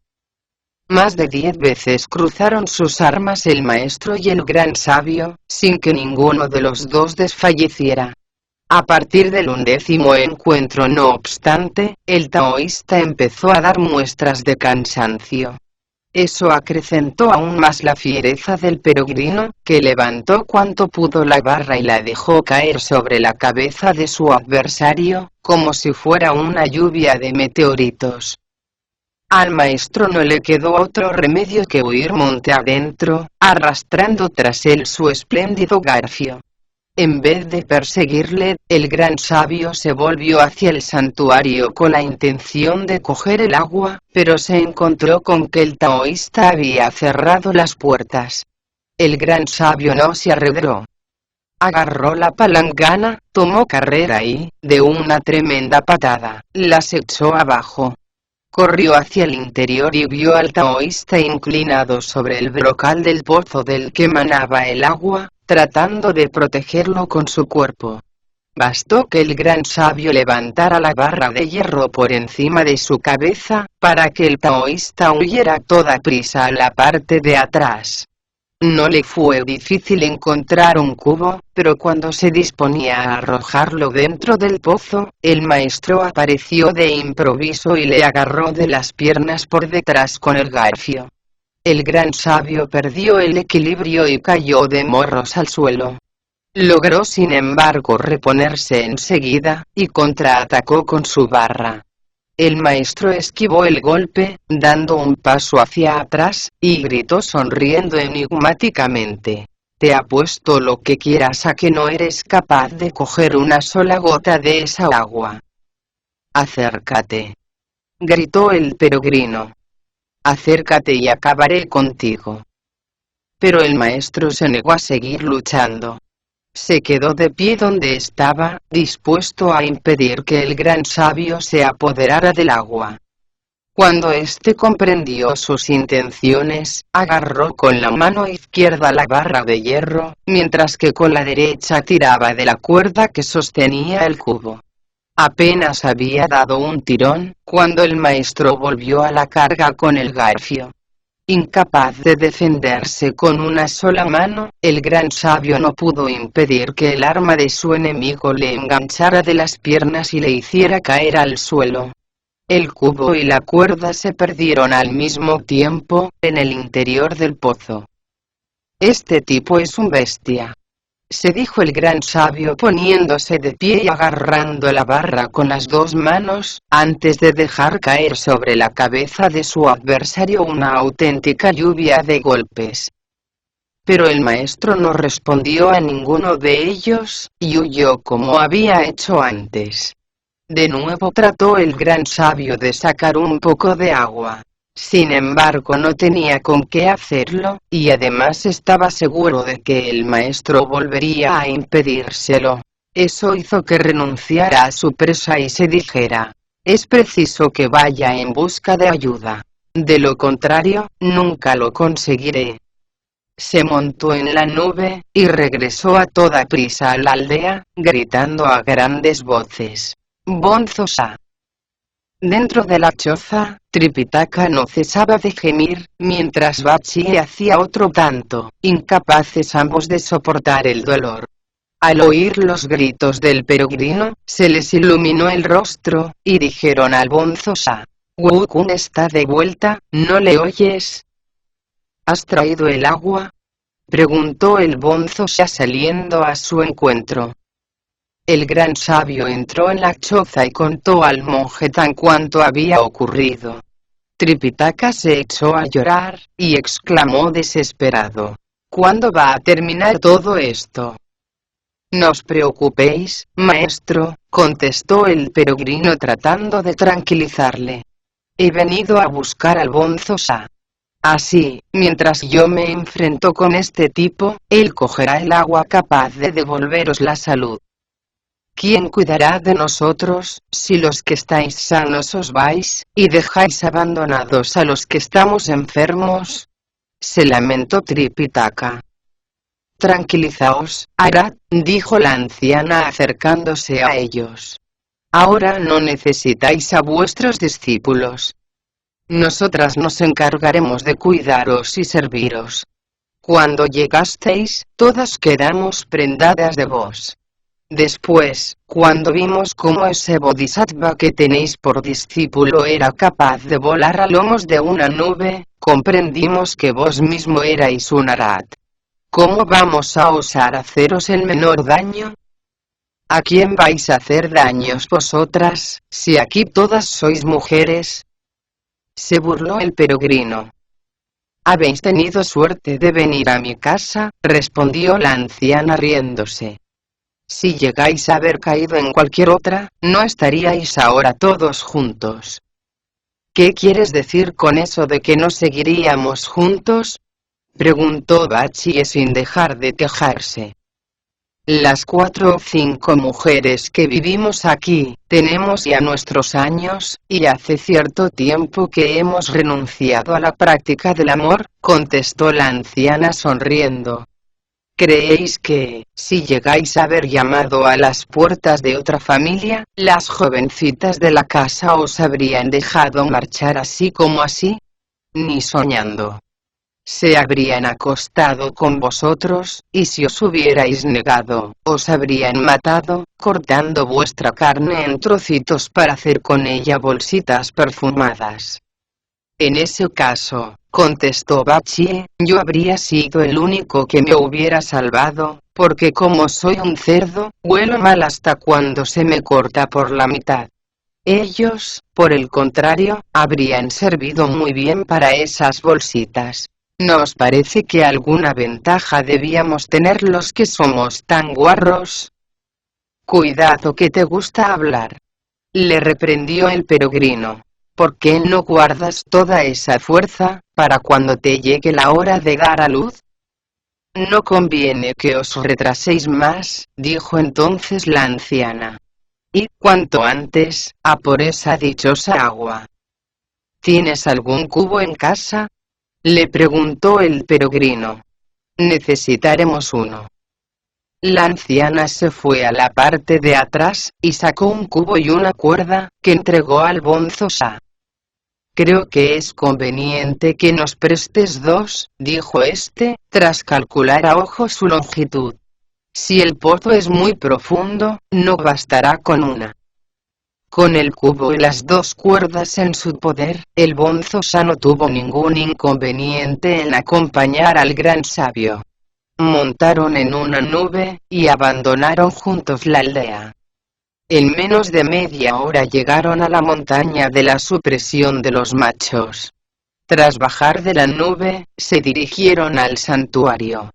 Más de 10 veces cruzaron sus armas el maestro y el gran sabio, sin que ninguno de los dos desfalleciera. A partir del 11º encuentro, no obstante, el taoísta empezó a dar muestras de cansancio. Eso acrecentó aún más la fiereza del peregrino, que levantó cuanto pudo la barra y la dejó caer sobre la cabeza de su adversario, como si fuera una lluvia de meteoritos. Al maestro no le quedó otro remedio que huir monte adentro, arrastrando tras él su espléndido garfio. En vez de perseguirle, el gran sabio se volvió hacia el santuario con la intención de coger el agua, pero se encontró con que el taoísta había cerrado las puertas. El gran sabio no se arredró. Agarró la palangana, tomó carrera y, de una tremenda patada, las echó abajo. Corrió hacia el interior y vio al taoísta inclinado sobre el brocal del pozo del que manaba el agua, tratando de protegerlo con su cuerpo. Bastó que el gran sabio levantara la barra de hierro por encima de su cabeza, para que el taoísta huyera a toda prisa a la parte de atrás. No le fue difícil encontrar un cubo, pero cuando se disponía a arrojarlo dentro del pozo, el maestro apareció de improviso y le agarró de las piernas por detrás con el garfio. El gran sabio perdió el equilibrio y cayó de morros al suelo. Logró sin embargo reponerse enseguida, y contraatacó con su barra. El maestro esquivó el golpe, dando un paso hacia atrás, y gritó sonriendo enigmáticamente: «Te apuesto lo que quieras a que no eres capaz de coger una sola gota de esa agua». «Acércate», gritó el peregrino. «Acércate y acabaré contigo». Pero el maestro se negó a seguir luchando. Se quedó de pie donde estaba, dispuesto a impedir que el gran sabio se apoderara del agua. Cuando éste comprendió sus intenciones, agarró con la mano izquierda la barra de hierro, mientras que con la derecha tiraba de la cuerda que sostenía el cubo. Apenas había dado un tirón, cuando el maestro volvió a la carga con el garfio. Incapaz de defenderse con una sola mano, el gran sabio no pudo impedir que el arma de su enemigo le enganchara de las piernas y le hiciera caer al suelo. El cubo y la cuerda se perdieron al mismo tiempo, en el interior del pozo. «Este tipo es un bestia», se dijo el gran sabio poniéndose de pie y agarrando la barra con las dos manos, antes de dejar caer sobre la cabeza de su adversario una auténtica lluvia de golpes. Pero el maestro no respondió a ninguno de ellos, y huyó como había hecho antes. De nuevo trató el gran sabio de sacar un poco de agua. Sin embargo, no tenía con qué hacerlo, y además estaba seguro de que el maestro volvería a impedírselo. Eso hizo que renunciara a su presa y se dijera: «Es preciso que vaya en busca de ayuda. De lo contrario, nunca lo conseguiré». Se montó en la nube, y regresó a toda prisa a la aldea, gritando a grandes voces: «Bonzo-sa». Dentro de la choza, Tripitaka no cesaba de gemir, mientras Bachie hacía otro tanto, incapaces ambos de soportar el dolor. Al oír los gritos del peregrino, se les iluminó el rostro, y dijeron al Bonzo-sa: «Wu-kun está de vuelta, ¿no le oyes? ¿Has traído el agua?». preguntó el bonzo ya saliendo a su encuentro. El gran sabio entró en la choza y contó al monje tan cuanto había ocurrido. Tripitaka se echó a llorar, y exclamó desesperado: ¿Cuándo va a terminar todo esto? No os preocupéis, maestro, contestó el peregrino tratando de tranquilizarle. He venido a buscar al bonzo Sa. Así, mientras yo me enfrento con este tipo, él cogerá el agua capaz de devolveros la salud. ¿Quién cuidará de nosotros, si los que estáis sanos os vais, y dejáis abandonados a los que estamos enfermos? Se lamentó Tripitaka. Tranquilizaos, Arhat, dijo la anciana acercándose a ellos. Ahora no necesitáis a vuestros discípulos. Nosotras nos encargaremos de cuidaros y serviros. Cuando llegasteis, todas quedamos prendadas de vos. Después, cuando vimos cómo ese bodhisattva que tenéis por discípulo era capaz de volar a lomos de una nube, comprendimos que vos mismo erais un Arhat. ¿Cómo vamos a osar haceros el menor daño? ¿A quién vais a hacer daños vosotras, si aquí todas sois mujeres? Se burló el peregrino. Habéis tenido suerte de venir a mi casa, respondió la anciana riéndose. Si llegáis a haber caído en cualquier otra, no estaríais ahora todos juntos. ¿Qué quieres decir con eso de que no seguiríamos juntos? Preguntó Bachie sin dejar de quejarse. Las 4 o 5 mujeres que vivimos aquí, tenemos ya nuestros años, y hace cierto tiempo que hemos renunciado a la práctica del amor, contestó la anciana sonriendo. ¿Creéis que, si llegáis a haber llamado a las puertas de otra familia, las jovencitas de la casa os habrían dejado marchar así como así? Ni soñando. Se habrían acostado con vosotros, y si os hubierais negado, os habrían matado, cortando vuestra carne en trocitos para hacer con ella bolsitas perfumadas. En ese caso, contestó Bachie, yo habría sido el único que me hubiera salvado, porque como soy un cerdo, huelo mal hasta cuando se me corta por la mitad. Ellos, por el contrario, habrían servido muy bien para esas bolsitas. ¿No os parece que alguna ventaja debíamos tener los que somos tan guarros? Cuidado que te gusta hablar. Le reprendió el peregrino. ¿Por qué no guardas toda esa fuerza, para cuando te llegue la hora de dar a luz? No conviene que os retraséis más, dijo entonces la anciana. Y, cuanto antes, a por esa dichosa agua. ¿Tienes algún cubo en casa? Le preguntó el peregrino. Necesitaremos uno. La anciana se fue a la parte de atrás, y sacó un cubo y una cuerda, que entregó al bonzo Sa. Creo que es conveniente que nos prestes 2, dijo este, tras calcular a ojo su longitud. Si el pozo es muy profundo, no bastará con una. Con el cubo y las 2 cuerdas en su poder, el bonzo Sa no tuvo ningún inconveniente en acompañar al gran sabio. Montaron en una nube, y abandonaron juntos la aldea. En menos de media hora llegaron a la montaña de la supresión de los machos. Tras bajar de la nube, se dirigieron al santuario.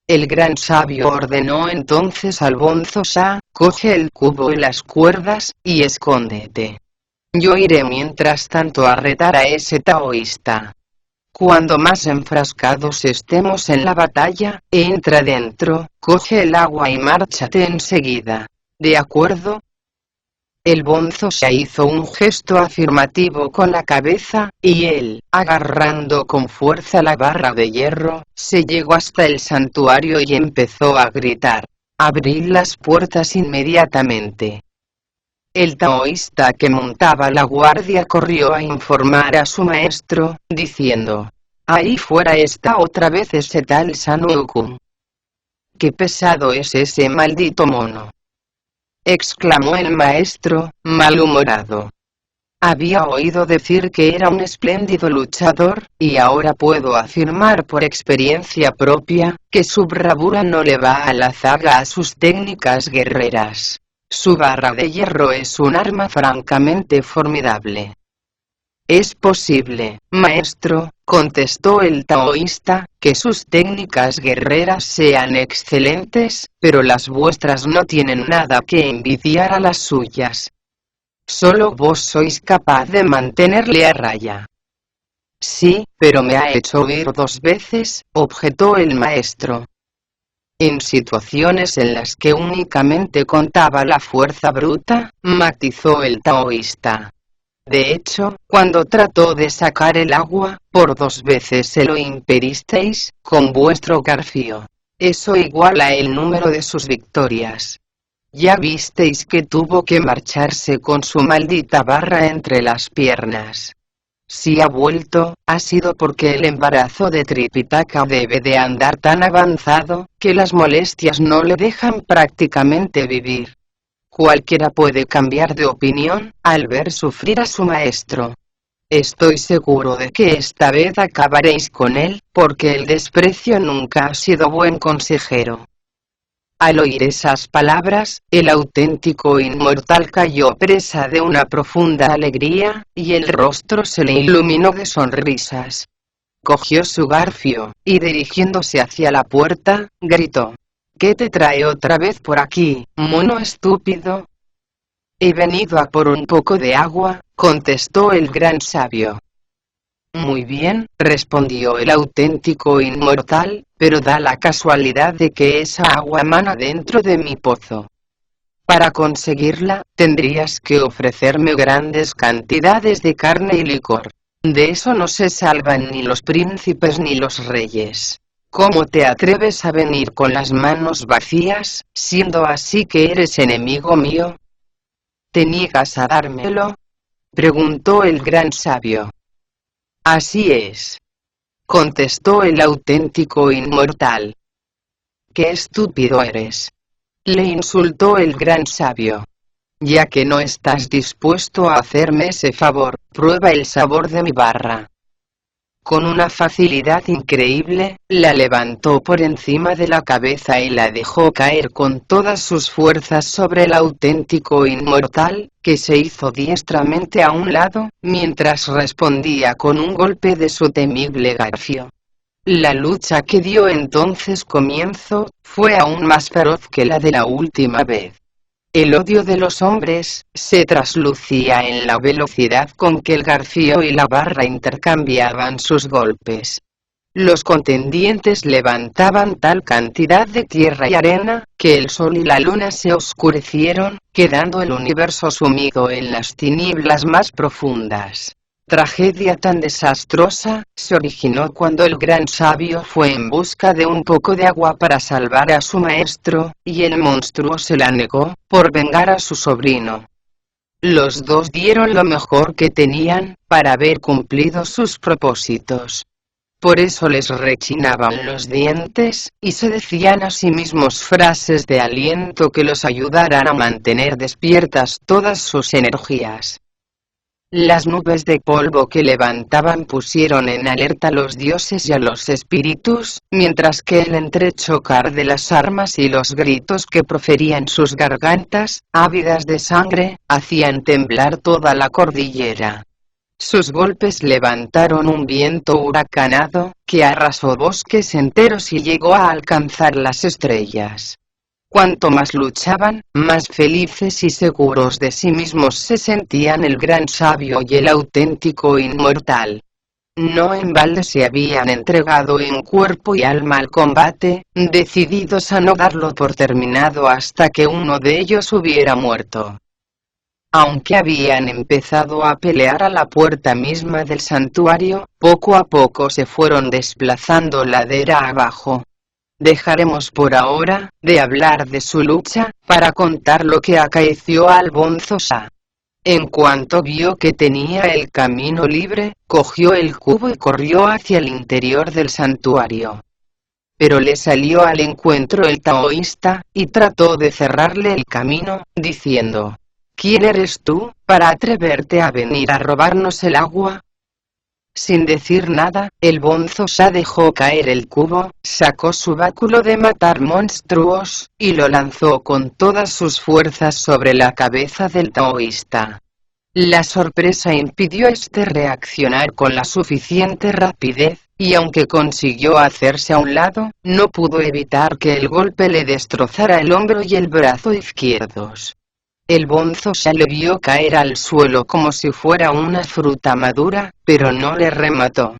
El gran sabio ordenó entonces al bonzo Sa, coge el cubo y las cuerdas, y escóndete. Yo iré mientras tanto a retar a ese taoísta. Cuando más enfrascados estemos en la batalla, entra dentro, coge el agua y márchate enseguida. ¿De acuerdo? El bonzo Sa hizo un gesto afirmativo con la cabeza, y él, agarrando con fuerza la barra de hierro, se llegó hasta el santuario y empezó a gritar. Abrid las puertas inmediatamente. El taoísta que montaba la guardia corrió a informar a su maestro, diciendo: ahí fuera está otra vez ese tal San Wukong. ¡Qué pesado es ese maldito mono!, exclamó el maestro, malhumorado. Había oído decir que era un espléndido luchador, y ahora puedo afirmar por experiencia propia, que su bravura no le va a la zaga a sus técnicas guerreras. Su barra de hierro es un arma francamente formidable. Es posible, maestro, contestó el taoísta, que sus técnicas guerreras sean excelentes, pero las vuestras no tienen nada que envidiar a las suyas. Solo vos sois capaz de mantenerle a raya. Sí, pero me ha hecho huir 2 veces, objetó el maestro. En situaciones en las que únicamente contaba la fuerza bruta, matizó el taoísta. De hecho, cuando trató de sacar el agua, por 2 veces se lo impedisteis, con vuestro garfio. Eso iguala el número de sus victorias. Ya visteis que tuvo que marcharse con su maldita barra entre las piernas. Si ha vuelto, ha sido porque el embarazo de Tripitaka debe de andar tan avanzado, que las molestias no le dejan prácticamente vivir. Cualquiera puede cambiar de opinión, al ver sufrir a su maestro. Estoy seguro de que esta vez acabaréis con él, porque el desprecio nunca ha sido buen consejero. Al oír esas palabras, el auténtico inmortal cayó presa de una profunda alegría, y el rostro se le iluminó de sonrisas. Cogió su garfio, y dirigiéndose hacia la puerta, gritó: ¿Qué te trae otra vez por aquí, mono estúpido? He venido a por un poco de agua, contestó el gran sabio. Muy bien, respondió el auténtico inmortal, pero da la casualidad de que esa agua mana dentro de mi pozo. Para conseguirla, tendrías que ofrecerme grandes cantidades de carne y licor. De eso no se salvan ni los príncipes ni los reyes. ¿Cómo te atreves a venir con las manos vacías, siendo así que eres enemigo mío? ¿Te niegas a dármelo?, preguntó el gran sabio. Así es, contestó el auténtico inmortal. ¡Qué estúpido eres!, le insultó el gran sabio. Ya que no estás dispuesto a hacerme ese favor, prueba el sabor de mi barra. Con una facilidad increíble, la levantó por encima de la cabeza y la dejó caer con todas sus fuerzas sobre el auténtico inmortal, que se hizo diestramente a un lado, mientras respondía con un golpe de su temible garfio. La lucha que dio entonces comienzo, fue aún más feroz que la de la última vez. El odio de los hombres se traslucía en la velocidad con que el garfio y la barra intercambiaban sus golpes. Los contendientes levantaban tal cantidad de tierra y arena, que el sol y la luna se oscurecieron, quedando el universo sumido en las tinieblas más profundas. Tragedia tan desastrosa se originó cuando el gran sabio fue en busca de un poco de agua para salvar a su maestro, y el monstruo se la negó, por vengar a su sobrino. Los dos dieron lo mejor que tenían, para haber cumplido sus propósitos. Por eso les rechinaban los dientes, y se decían a sí mismos frases de aliento que los ayudaran a mantener despiertas todas sus energías. Las nubes de polvo que levantaban pusieron en alerta a los dioses y a los espíritus, mientras que el entrechocar de las armas y los gritos que proferían sus gargantas, ávidas de sangre, hacían temblar toda la cordillera. Sus golpes levantaron un viento huracanado, que arrasó bosques enteros y llegó a alcanzar las estrellas. Cuanto más luchaban, más felices y seguros de sí mismos se sentían el gran sabio y el auténtico inmortal. No en balde se habían entregado en cuerpo y alma al combate, decididos a no darlo por terminado hasta que uno de ellos hubiera muerto. Aunque habían empezado a pelear a la puerta misma del santuario, poco a poco se fueron desplazando ladera abajo. Dejaremos por ahora de hablar de su lucha, para contar lo que acaeció al bonzo Sa. En cuanto vio que tenía el camino libre, cogió el cubo y corrió hacia el interior del santuario. Pero le salió al encuentro el taoísta, y trató de cerrarle el camino, diciendo: ¿Quién eres tú, para atreverte a venir a robarnos el agua? Sin decir nada, el bonzo Sha dejó caer el cubo, sacó su báculo de matar monstruos, y lo lanzó con todas sus fuerzas sobre la cabeza del taoísta. La sorpresa impidió a este reaccionar con la suficiente rapidez, y aunque consiguió hacerse a un lado, no pudo evitar que el golpe le destrozara el hombro y el brazo izquierdos. El bonzo Sha le vio caer al suelo como si fuera una fruta madura, pero no le remató.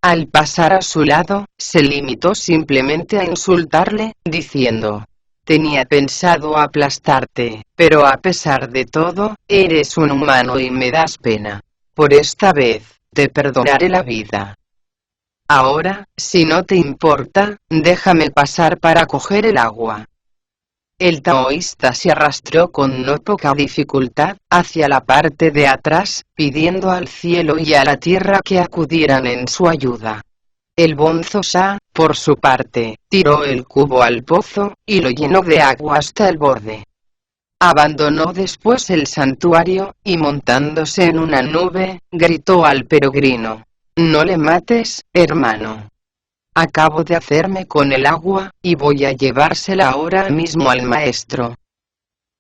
Al pasar a su lado, se limitó simplemente a insultarle, diciendo: tenía pensado aplastarte, pero a pesar de todo, eres un humano y me das pena. Por esta vez, te perdonaré la vida. Ahora, si no te importa, déjame pasar para coger el agua. El taoísta se arrastró con no poca dificultad hacia la parte de atrás, pidiendo al cielo y a la tierra que acudieran en su ayuda. El bonzo Sha, por su parte, tiró el cubo al pozo, y lo llenó de agua hasta el borde. Abandonó después el santuario, y montándose en una nube, gritó al peregrino: no le mates, hermano. Acabo de hacerme con el agua, y voy a llevársela ahora mismo al maestro.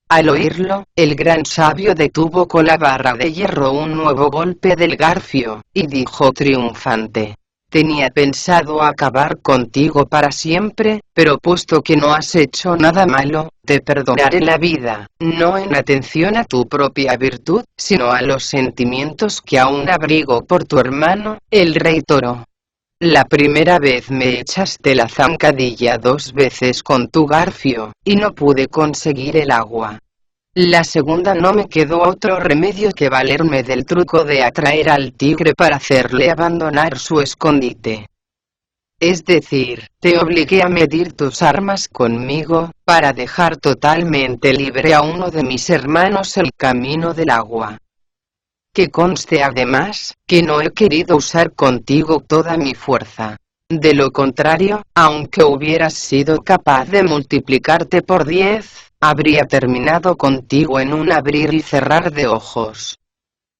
Al oírlo, el gran sabio detuvo con la barra de hierro un nuevo golpe del garfio, y dijo triunfante: tenía pensado acabar contigo para siempre, pero puesto que no has hecho nada malo, te perdonaré la vida, no en atención a tu propia virtud, sino a los sentimientos que aún abrigo por tu hermano, el rey toro. La primera vez me echaste la zancadilla 2 veces con tu garfio, y no pude conseguir el agua. La segunda no me quedó otro remedio que valerme del truco de atraer al tigre para hacerle abandonar su escondite. Es decir, te obligué a medir tus armas conmigo, para dejar totalmente libre a uno de mis hermanos el camino del agua. Que conste además, que no he querido usar contigo toda mi fuerza. De lo contrario, aunque hubieras sido capaz de multiplicarte por 10, habría terminado contigo en un abrir y cerrar de ojos.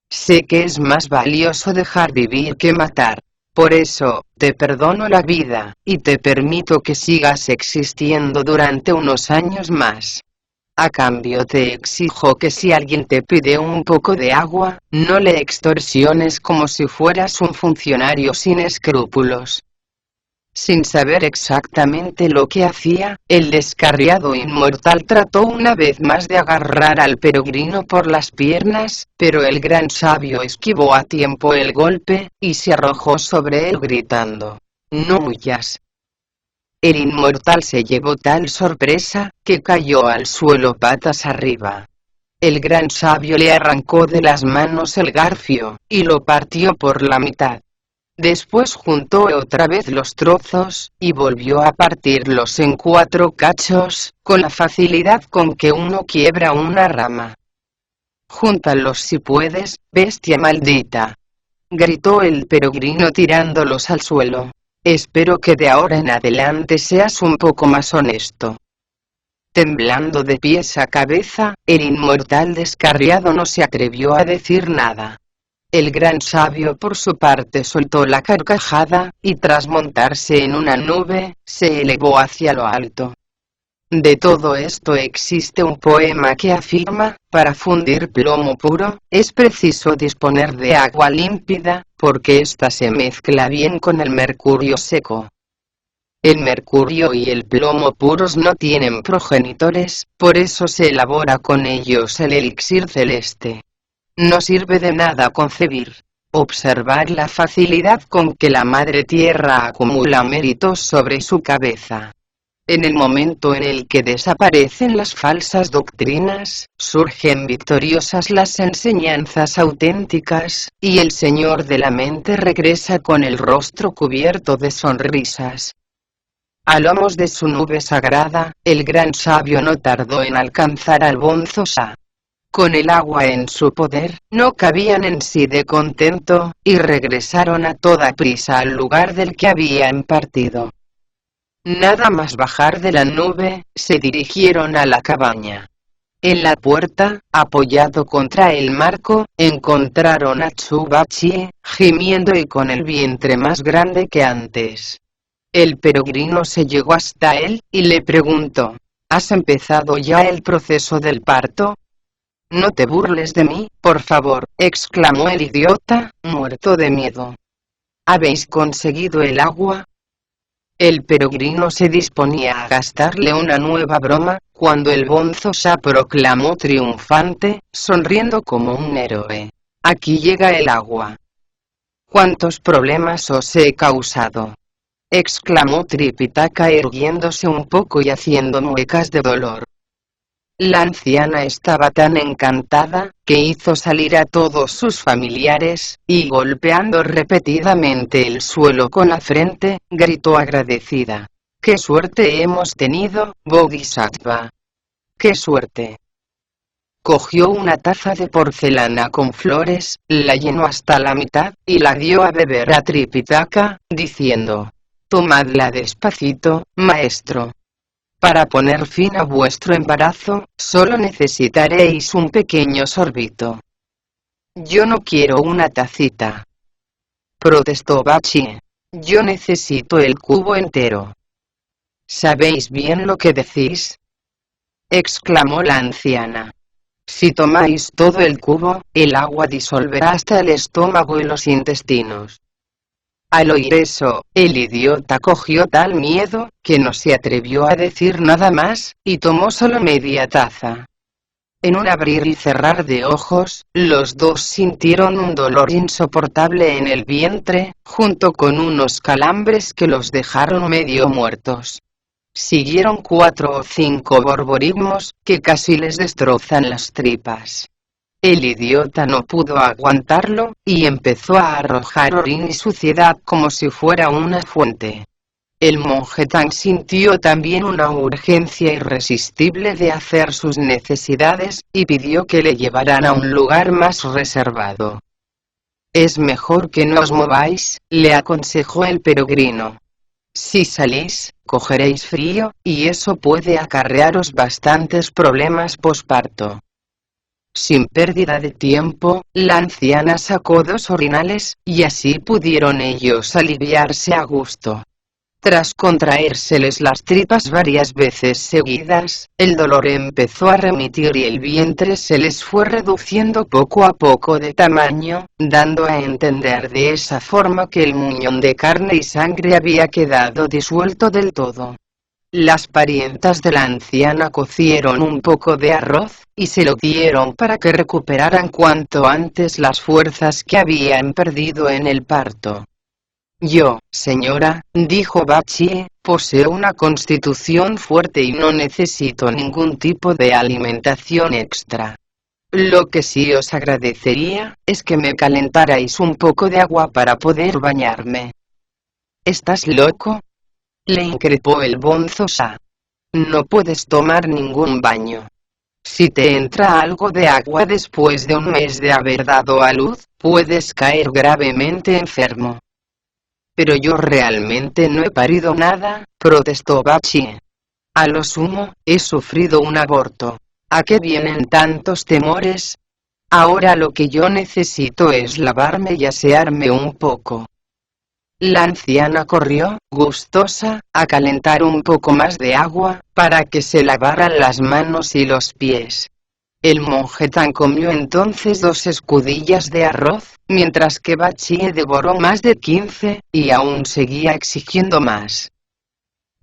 Sé que es más valioso dejar vivir que matar. Por eso, te perdono la vida, y te permito que sigas existiendo durante unos años más. A cambio te exijo que si alguien te pide un poco de agua, no le extorsiones como si fueras un funcionario sin escrúpulos. Sin saber exactamente lo que hacía, el descarriado inmortal trató una vez más de agarrar al peregrino por las piernas, pero el gran sabio esquivó a tiempo el golpe, y se arrojó sobre él gritando: no huyas. El inmortal se llevó tal sorpresa, que cayó al suelo patas arriba. El gran sabio le arrancó de las manos el garfio, y lo partió por la mitad. Después juntó otra vez los trozos, y volvió a partirlos en 4 cachos, con la facilidad con que uno quiebra una rama. Júntalos si puedes, bestia maldita, gritó el peregrino tirándolos al suelo. Espero que de ahora en adelante seas un poco más honesto. Temblando de pies a cabeza, el inmortal descarriado no se atrevió a decir nada. El gran sabio por su parte soltó la carcajada, y tras montarse en una nube, se elevó hacia lo alto. De todo esto existe un poema que afirma: para fundir plomo puro, es preciso disponer de agua límpida, porque ésta se mezcla bien con el mercurio seco. El mercurio y el plomo puros no tienen progenitores, por eso se elabora con ellos el elixir celeste. No sirve de nada concebir. Observar la facilidad con que la Madre Tierra acumula méritos sobre su cabeza. En el momento en el que desaparecen las falsas doctrinas, surgen victoriosas las enseñanzas auténticas, y el Señor de la mente regresa con el rostro cubierto de sonrisas. A lomos de su nube sagrada, el gran sabio no tardó en alcanzar al bonzo Sha. Con el agua en su poder, no cabían en sí de contento, y regresaron a toda prisa al lugar del que habían partido. Nada más bajar de la nube, se dirigieron a la cabaña. En la puerta, apoyado contra el marco, encontraron a Tsubachie, gimiendo y con el vientre más grande que antes. El peregrino se llegó hasta él, y le preguntó: ¿Has empezado ya el proceso del parto? No te burles de mí, por favor, exclamó el idiota, muerto de miedo. ¿Habéis conseguido el agua? El peregrino se disponía a gastarle una nueva broma, cuando el bonzo Sha proclamó triunfante, sonriendo como un héroe: Aquí llega el agua. ¿Cuántos problemas os he causado?, exclamó Tripitaka irguiéndose un poco y haciendo muecas de dolor. La anciana estaba tan encantada, que hizo salir a todos sus familiares, y golpeando repetidamente el suelo con la frente, gritó agradecida: ¡Qué suerte hemos tenido, Bodhisattva! ¡Qué suerte! Cogió una taza de porcelana con flores, la llenó hasta la mitad, y la dio a beber a Tripitaka, diciendo: Tomadla despacito, maestro. Para poner fin a vuestro embarazo, solo necesitaréis un pequeño sorbito. Yo no quiero una tacita, protestó Bachie. Yo necesito el cubo entero. ¿Sabéis bien lo que decís?, exclamó la anciana. Si tomáis todo el cubo, el agua disolverá hasta el estómago y los intestinos. Al oír eso, el idiota cogió tal miedo, que no se atrevió a decir nada más, y tomó solo media taza. En un abrir y cerrar de ojos, los dos sintieron un dolor insoportable en el vientre, junto con unos calambres que los dejaron medio muertos. Siguieron 4 o 5 borborismos, que casi les destrozan las tripas. El idiota no pudo aguantarlo, y empezó a arrojar orín y suciedad como si fuera una fuente. El monje Tang sintió también una urgencia irresistible de hacer sus necesidades, y pidió que le llevaran a un lugar más reservado. Es mejor que no os mováis, le aconsejó el peregrino. Si salís, cogeréis frío, y eso puede acarrearos bastantes problemas posparto. Sin pérdida de tiempo, la anciana sacó 2 orinales, y así pudieron ellos aliviarse a gusto. Tras contraérseles las tripas varias veces seguidas, el dolor empezó a remitir y el vientre se les fue reduciendo poco a poco de tamaño, dando a entender de esa forma que el muñón de carne y sangre había quedado disuelto del todo. Las parientas de la anciana cocieron un poco de arroz, y se lo dieron para que recuperaran cuanto antes las fuerzas que habían perdido en el parto. Yo, señora, dijo Bachie, poseo una constitución fuerte y no necesito ningún tipo de alimentación extra. Lo que sí os agradecería, es que me calentarais un poco de agua para poder bañarme. ¿Estás loco?, le increpó el bonzo Sha. No puedes tomar ningún baño. Si te entra algo de agua después de un mes de haber dado a luz, puedes caer gravemente enfermo. Pero yo realmente no he parido nada, protestó Bachie. A lo sumo, he sufrido un aborto. ¿A qué vienen tantos temores? Ahora lo que yo necesito es lavarme y asearme un poco. La anciana corrió, gustosa, a calentar un poco más de agua, para que se lavaran las manos y los pies. El monje Tang comió entonces 2 escudillas de arroz, mientras que Bachie devoró más de 15, y aún seguía exigiendo más.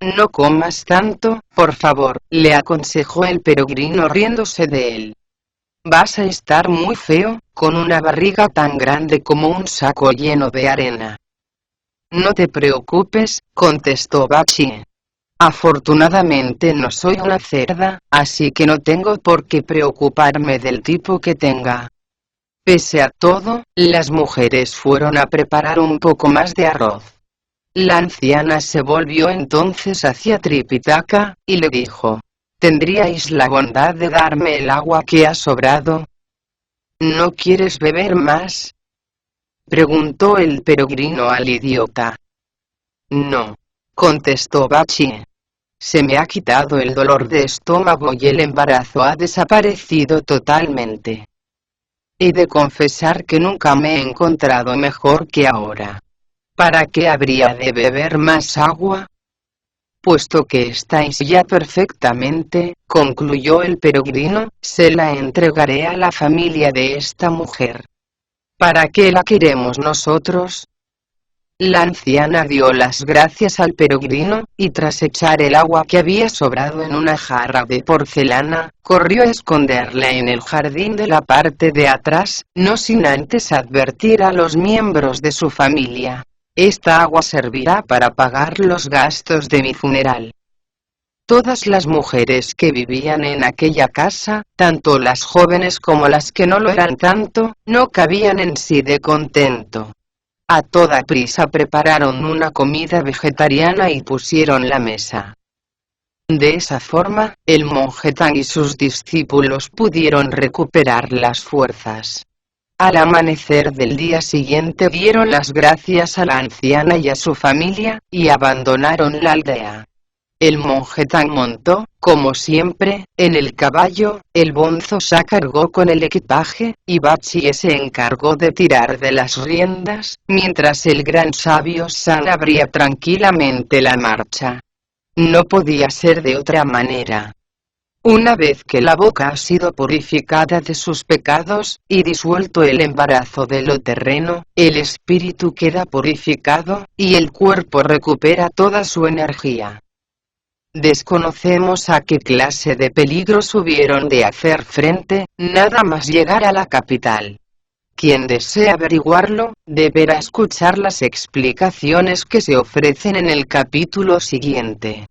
No comas tanto, por favor, le aconsejó el peregrino riéndose de él. Vas a estar muy feo, con una barriga tan grande como un saco lleno de arena. No te preocupes, contestó Bachie. Afortunadamente no soy una cerda, así que no tengo por qué preocuparme del tipo que tenga. Pese a todo, las mujeres fueron a preparar un poco más de arroz. La anciana se volvió entonces hacia Tripitaka, y le dijo: ¿Tendríais la bondad de darme el agua que ha sobrado? ¿No quieres beber más?, preguntó el peregrino al idiota. No, contestó Bachie. se me ha quitado el dolor de estómago y el embarazo ha desaparecido totalmente. He de confesar que nunca me he encontrado mejor que ahora. ¿Para qué habría de beber más agua? Puesto que estáis ya perfectamente, concluyó el peregrino, se la entregaré a la familia de esta mujer. ¿Para qué la queremos nosotros? La anciana dio las gracias al peregrino, y tras echar el agua que había sobrado en una jarra de porcelana, corrió a esconderla en el jardín de la parte de atrás, no sin antes advertir a los miembros de su familia. Esta agua servirá para pagar los gastos de mi funeral. Todas las mujeres que vivían en aquella casa, tanto las jóvenes como las que no lo eran tanto, no cabían en sí de contento. A toda prisa prepararon una comida vegetariana y pusieron la mesa. De esa forma, el monje Tang y sus discípulos pudieron recuperar las fuerzas. Al amanecer del día siguiente dieron las gracias a la anciana y a su familia, y abandonaron la aldea. El monje Tang montó, como siempre, en el caballo, el bonzo Sha cargó con el equipaje, y Bachie se encargó de tirar de las riendas, mientras el gran sabio San abría tranquilamente la marcha. No podía ser de otra manera. Una vez que la boca ha sido purificada de sus pecados, y disuelto el embarazo de lo terreno, el espíritu queda purificado, y el cuerpo recupera toda su energía. Desconocemos a qué clase de peligros hubieron de hacer frente, nada más llegar a la capital. Quien desea averiguarlo, deberá escuchar las explicaciones que se ofrecen en el capítulo siguiente.